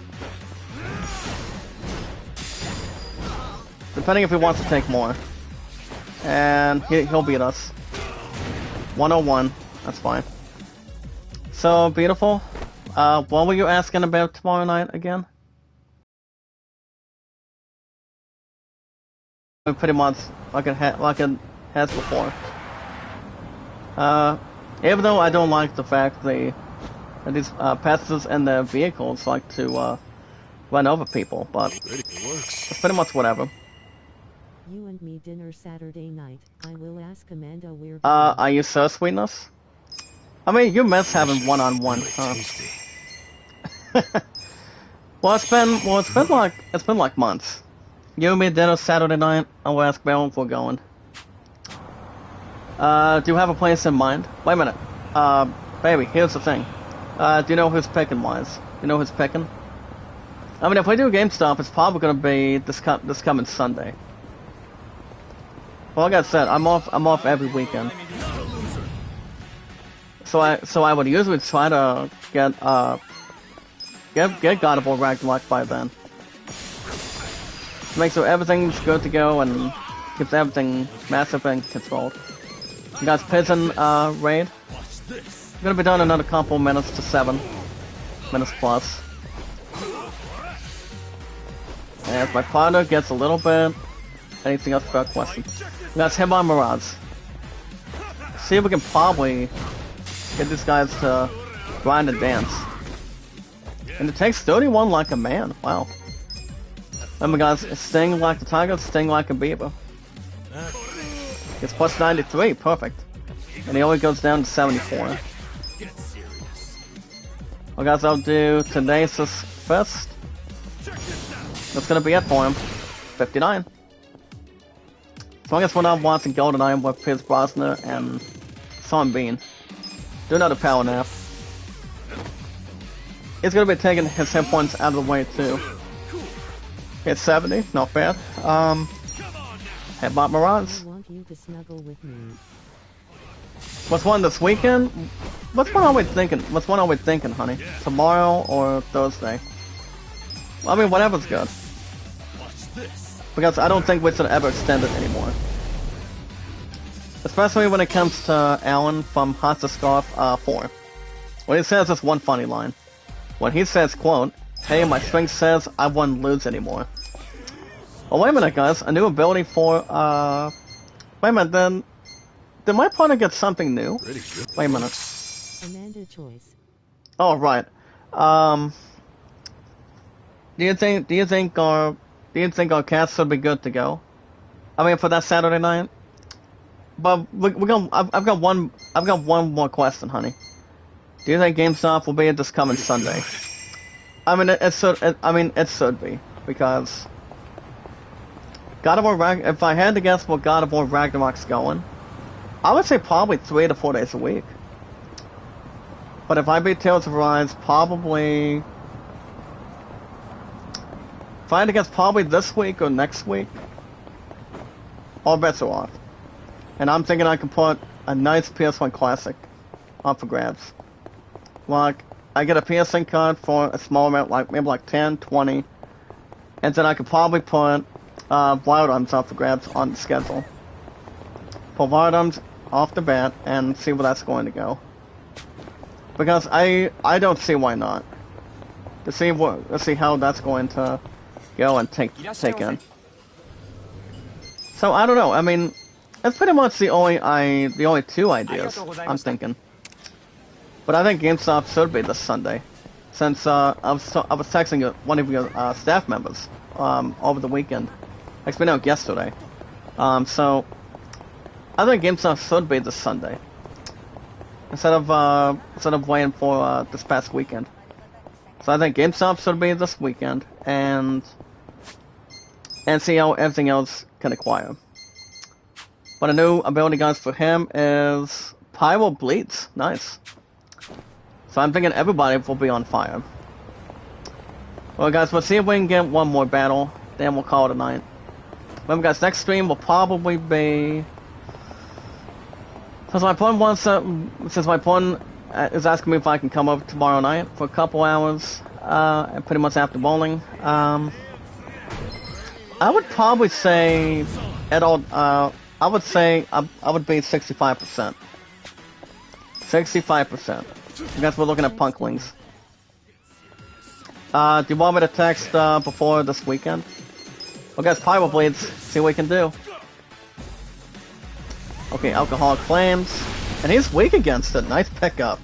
Depending if he wants to take more. And he'll beat us. 101. That's fine. So, beautiful. What were you asking about tomorrow night again? Pretty much like it has before. Even though I don't like the fact that these passengers and their vehicles like to run over people, but it's pretty much whatever. You and me dinner Saturday night. I will ask Amanda where. Are you so sweetness? I mean, you miss having one-on-one, huh? Well, it's been like months. You and me dinner Saturday night. I'll ask Baron if we're going. Do you have a place in mind? Wait a minute. Baby, here's the thing. Do you know who's picking, wise? You know who's picking? I mean, if we do GameStop, it's probably gonna be this coming Sunday. Well, like I said, I'm off every weekend. So I would usually try to get God of War Ragnarok by then. Make sure everything's good to go and keeps everything massive and controlled. You guys, Pigeon raid. I'm gonna be done in another couple minutes to 7 minutes plus. And if my partner gets a little bit, anything else for a question. You guys, hit on Mirage. See if we can probably get these guys to grind and dance. And it takes 31 like a man. Wow. Remember, guys, sting like a tiger, sting like a beaver. It's plus 93, perfect. And he only goes down to 74. Well, guys, I'll do today's first. That's gonna be it for him. 59. As long as we're not watching GoldenEye with Pierce Brosnan and Sean Bean. Do another power nap. He's gonna be taking his hit points out of the way too. It's 70, not bad. Headbutt Mirage. I want you to snuggle with me. What's one this weekend? What's one are we thinking? What's one are we thinking, honey? Tomorrow or Thursday? I mean, whatever's good. Because I don't think we should ever extend it anymore. Especially when it comes to Alan from Hot to Scarf 4. When he says this one funny line. When he says, quote, "Hey, my strength says I won't lose anymore." Oh, wait a minute, guys. A new ability for, wait a minute, then... Did my partner get something new? Wait a minute. Amanda choice. Oh right. Um, do you think our cast would be good to go? I mean, for that Saturday night. But we're gonna. I've got one more question, honey. Do you think GameStop will be this coming Sunday? I mean, it should be because God of War If I had to guess what God of War Ragnarok's going, I would say probably 3 to 4 days a week. But if I beat Tales of Arise, probably. If I had to guess, probably this week or next week, all bets are off. And I'm thinking I can put a nice PS1 classic up for grabs. Like, I get a PSN card for a small amount, like maybe like 10, 20, and then I could probably put Wild Arms up for grabs on the schedule. Pull Wild Arms off the bat and see where that's going to go. Because I don't see why not. Let's see how that's going to go and take in. So I don't know. I mean, that's pretty much the only two ideas I'm thinking. But I think GameStop should be this Sunday, since I was texting one of your staff members over the weekend. Actually, no, yesterday. So I think GameStop should be this Sunday instead of waiting for this past weekend. So I think GameStop should be this weekend and see how everything else can acquire. But a new ability, guys, for him is Pyro Bleeds. Nice. So I'm thinking everybody will be on fire. Well, guys, we'll see if we can get one more battle. Then we'll call it a night. Remember, guys, next stream will probably be. Since my opponent is asking me if I can come over tomorrow night for a couple hours, and pretty much after bowling. I would probably say I would say I would be 65%. 65%. I guess we're looking at punklings. Do you want me to text before this weekend? Well, guys, Pyro Blades. See what we can do. Okay, Alcoholic Flames. And he's weak against it. Nice pickup.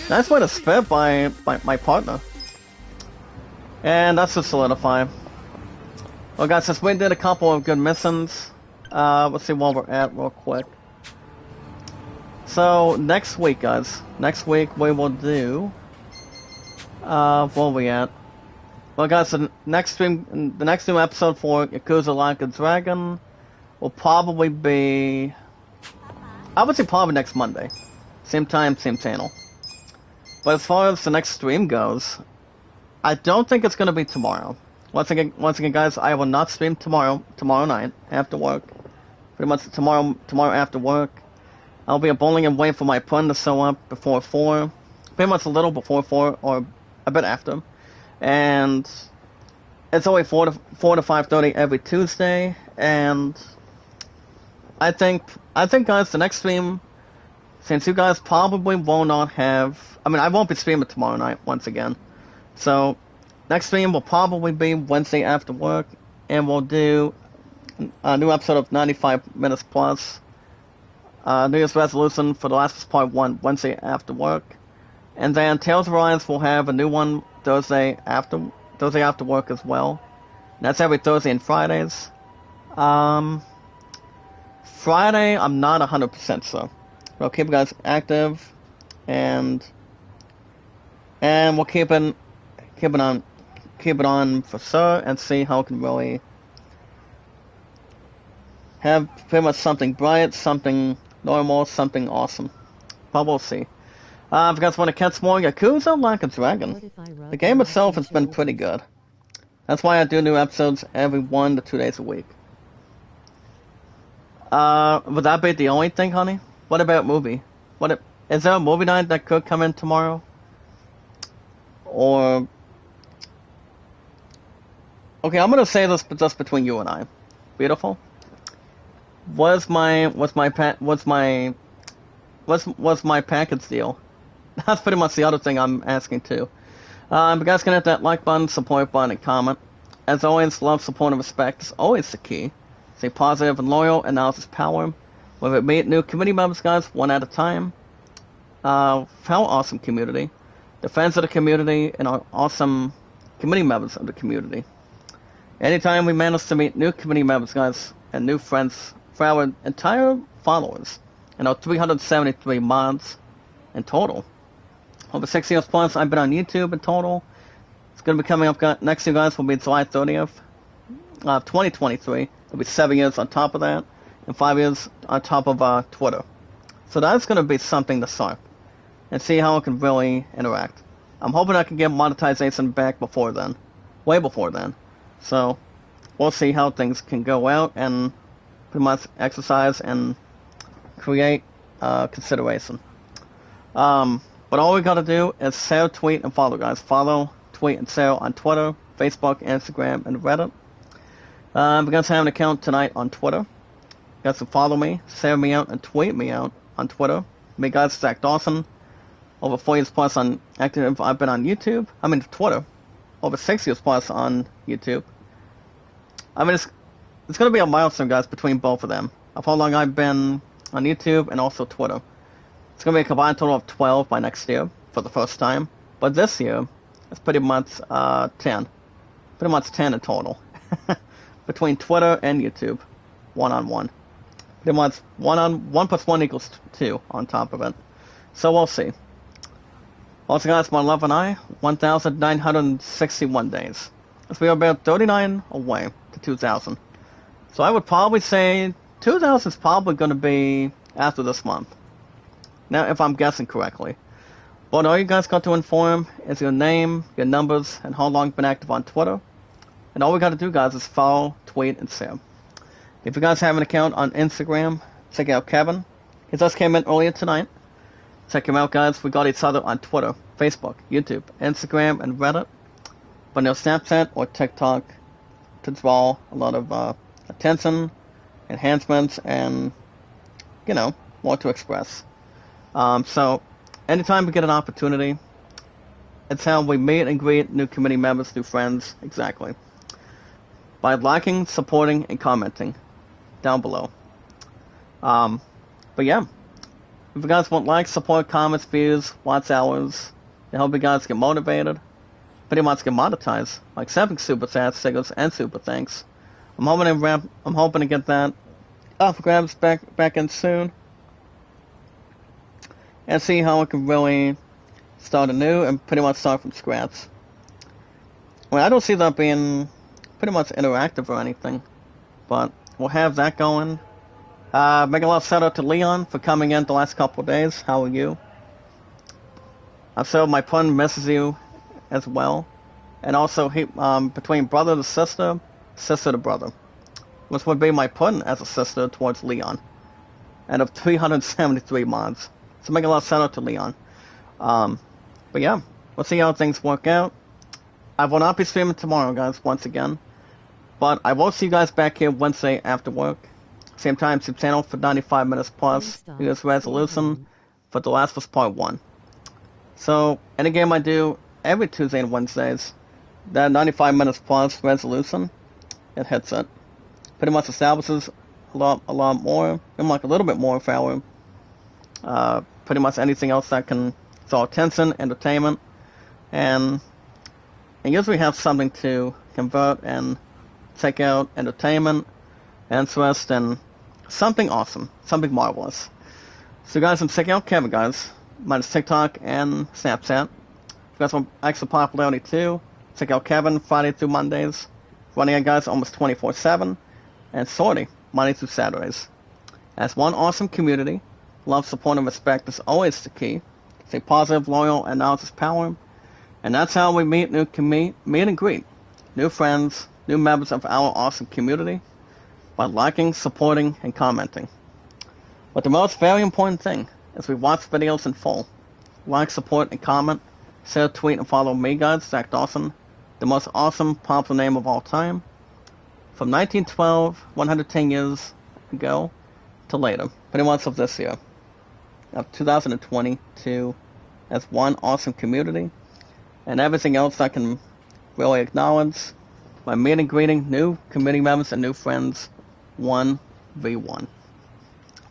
Nice way to spit by my partner. And that's to solidify. Well, guys, since we did a couple of good missions, let's see where we're at real quick. So, next week, guys. Next week, we will do... where are we at? Well, guys, the next new episode for Yakuza Like a Dragon will probably be... I would say probably next Monday. Same time, same channel. But as far as the next stream goes, I don't think it's going to be tomorrow. Once again, guys, I will not stream tomorrow night after work. Pretty much tomorrow after work. I'll be bowling and waiting for my opponent to show up before 4. Pretty much a little before 4 or a bit after. And it's only 4 to 5:30 every Tuesday. And I think, guys, the next stream, since you guys probably will not have... I mean, I won't be streaming tomorrow night once again. So, next stream will probably be Wednesday after work. And we'll do a new episode of 95 Minutes Plus. New Year's resolution for The Last of Us Part 1 Wednesday after work. And then Tales of Arise will have a new one Thursday after work as well. And that's every Thursday and Fridays. Friday, I'm not 100% sure. We'll keep you guys active, and we'll keep it on for sure, and see how it can really have pretty much something bright, something normal, something awesome. But we'll see. If you guys want to catch more Yakuza Like a Dragon, the game itself has been pretty good. That's why I do new episodes every 1 to 2 days a week. Would that be the only thing, honey? What about movie? Is there a movie night that could come in tomorrow? Or... Okay, I'm gonna say this just between you and I. Beautiful. What's my package deal? That's pretty much the other thing I'm asking too. You guys can hit that like button, support button, and comment. As always, love, support, and respect is always the key. Stay positive and loyal, and now is power. We'll meet new community members, guys, one at a time. fellow awesome community, the fans of the community, and our awesome community members of the community. Anytime we manage to meet new community members, guys, and new friends for our entire followers, and our 373 mods in total. Over 6 years plus, I've been on YouTube in total. It's going to be coming up next year, guys, will be July 30th, 2023. It'll be 7 years on top of that, and 5 years on top of Twitter. So that's going to be something to start, and see how it can really interact. I'm hoping I can get monetization back before then, way before then. So we'll see how things can go out and pretty much exercise and create consideration. But all we gotta do is share, tweet, and follow, guys. Follow, tweet, and share on Twitter, Facebook, Instagram, and Reddit. If you guys have an account tonight on Twitter, you guys can follow me, share me out, and tweet me out on Twitter. Me, guys, Zach Dawson. Over 4 years plus on active. I've been on YouTube. I mean Twitter. Over 6 years plus on YouTube. I mean, it's gonna be a milestone, guys, between both of them. Of how long I've been on YouTube and also Twitter. It's going to be a combined total of 12 by next year for the first time. But this year, it's pretty much 10. Pretty much 10 in total. Between Twitter and YouTube. One-on-one. Pretty much 1 plus 1 equals 2 on top of it. So we'll see. Also, guys, my love and I, 1,961 days. So we are about 39 away to 2,000. So I would probably say 2,000 is probably going to be after this month. Now, if I'm guessing correctly. But all you guys got to inform is your name, your numbers, and how long you've been active on Twitter. And all we got to do, guys, is follow, tweet, and share. If you guys have an account on Instagram, check out Kevin. He just came in earlier tonight. Check him out, guys. We got each other on Twitter, Facebook, YouTube, Instagram, and Reddit. But no Snapchat or TikTok to draw a lot of attention, enhancements, and, you know, more to express. So, anytime we get an opportunity, it's how we meet and greet new community members, new friends, exactly. By liking, supporting, and commenting down below. But yeah, if you guys want likes, support, comments, views, watch hours, to help you guys get motivated, pretty much get monetized, like accepting super chats, stickers, and super thanks. I'm hoping to get that off grabs back in soon. And see how I can really start anew and pretty much start from scratch. Well, I don't see that being pretty much interactive or anything, but we'll have that going. Make a lot of shout out to Leon for coming in the last couple of days. How are you? I'm sure my pun misses you as well. And also, between brother to sister, sister to brother, which would be my pun as a sister towards Leon. And of 373 mods. So make a lot of shout out to Leon. But yeah, we'll see how things work out. I will not be streaming tomorrow, guys, once again. But I will see you guys back here Wednesday after work. Same time, same channel for 95 minutes plus. Here's resolution for The Last of Us Part 1. So, any game I do every Tuesday and Wednesdays, that 95 minutes plus resolution, it hits it. Pretty much establishes a lot more, and like a little bit more for our pretty much anything else that can draw attention, entertainment, and usually have something to convert and check out, entertainment, interest, and something awesome, something marvelous. So guys, I'm checking out Kevin, guys, minus TikTok and Snapchat. If you guys want extra popularity too, check out Kevin Friday through Mondays, running it, guys, almost 24/7, and Sorty Monday through Saturdays. As one awesome community, love, support, and respect is always the key. Stay positive, loyal, and knowledge is power. And that's how we meet and greet new friends, new members of our awesome community, by liking, supporting, and commenting. But the most very important thing is we watch videos in full. Like, support, and comment. Share, tweet, and follow me, guys, Zach Dawson, the most awesome popular name of all time. From 1912, 110 years ago, to later, pretty much of this year, of 2022, as one awesome community, and everything else I can really acknowledge by meeting and greeting new community members and new friends, 1v1.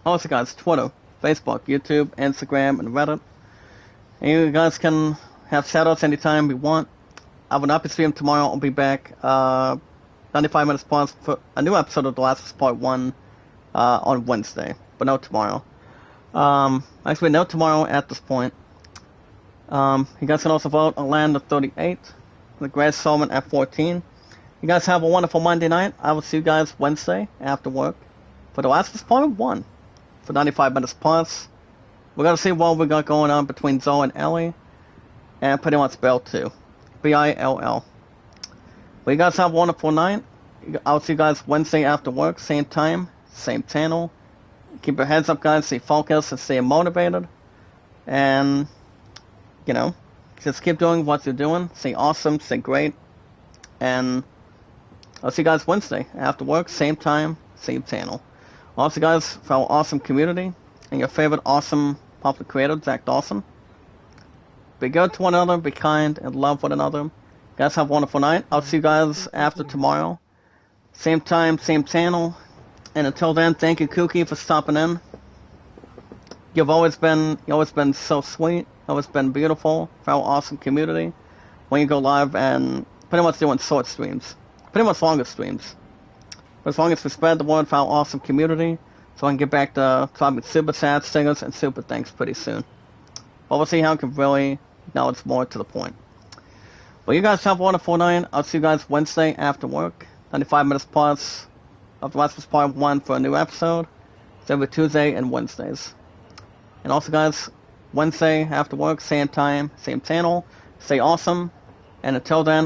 Also, guys, Twitter, Facebook, YouTube, Instagram, and Reddit. And you guys can have shoutouts anytime you want. I will not be streaming tomorrow. I'll be back 95 minutes plus for a new episode of The Last of Us Part 1 on Wednesday, but no tomorrow. Actually, no tomorrow at this point. You guys can also vote on Land of 38, the Grad Solomon at 14. You guys have a wonderful Monday night. I will see you guys Wednesday after work for The Last of Us Part 1 for 95 minutes plus. We're going to see what we got going on between Zoe and Ellie, and pretty much Bill too. Bill. Well, you guys have a wonderful night. I'll see you guys Wednesday after work, same time, same channel. Keep your heads up, guys. Stay focused and stay motivated. And, you know, just keep doing what you're doing. Stay awesome, stay great. And I'll see you guys Wednesday after work, same time, same channel. Also, guys, for our awesome community and your favorite awesome popular creator, Zach Dawson. Be good to one another, be kind, and love one another. You guys have a wonderful night. I'll see you guys after tomorrow. Same time, same channel. And until then, thank you, Kooky, for stopping in. You've always been so sweet. Always been beautiful for our awesome community. When you go live and pretty much doing short streams. Pretty much longer streams. But as long as we spread the word for our awesome community, so I can get back to talking super sad singers and super thanks pretty soon. But we'll see how I can really acknowledge more to the point. Well, you guys have a wonderful night. I'll see you guys Wednesday after work. 95 minutes plus of The Last of Us Part 1 for a new episode. It's every Tuesday and Wednesdays. And also, guys, Wednesday after work, same time, same channel. Stay awesome. And until then,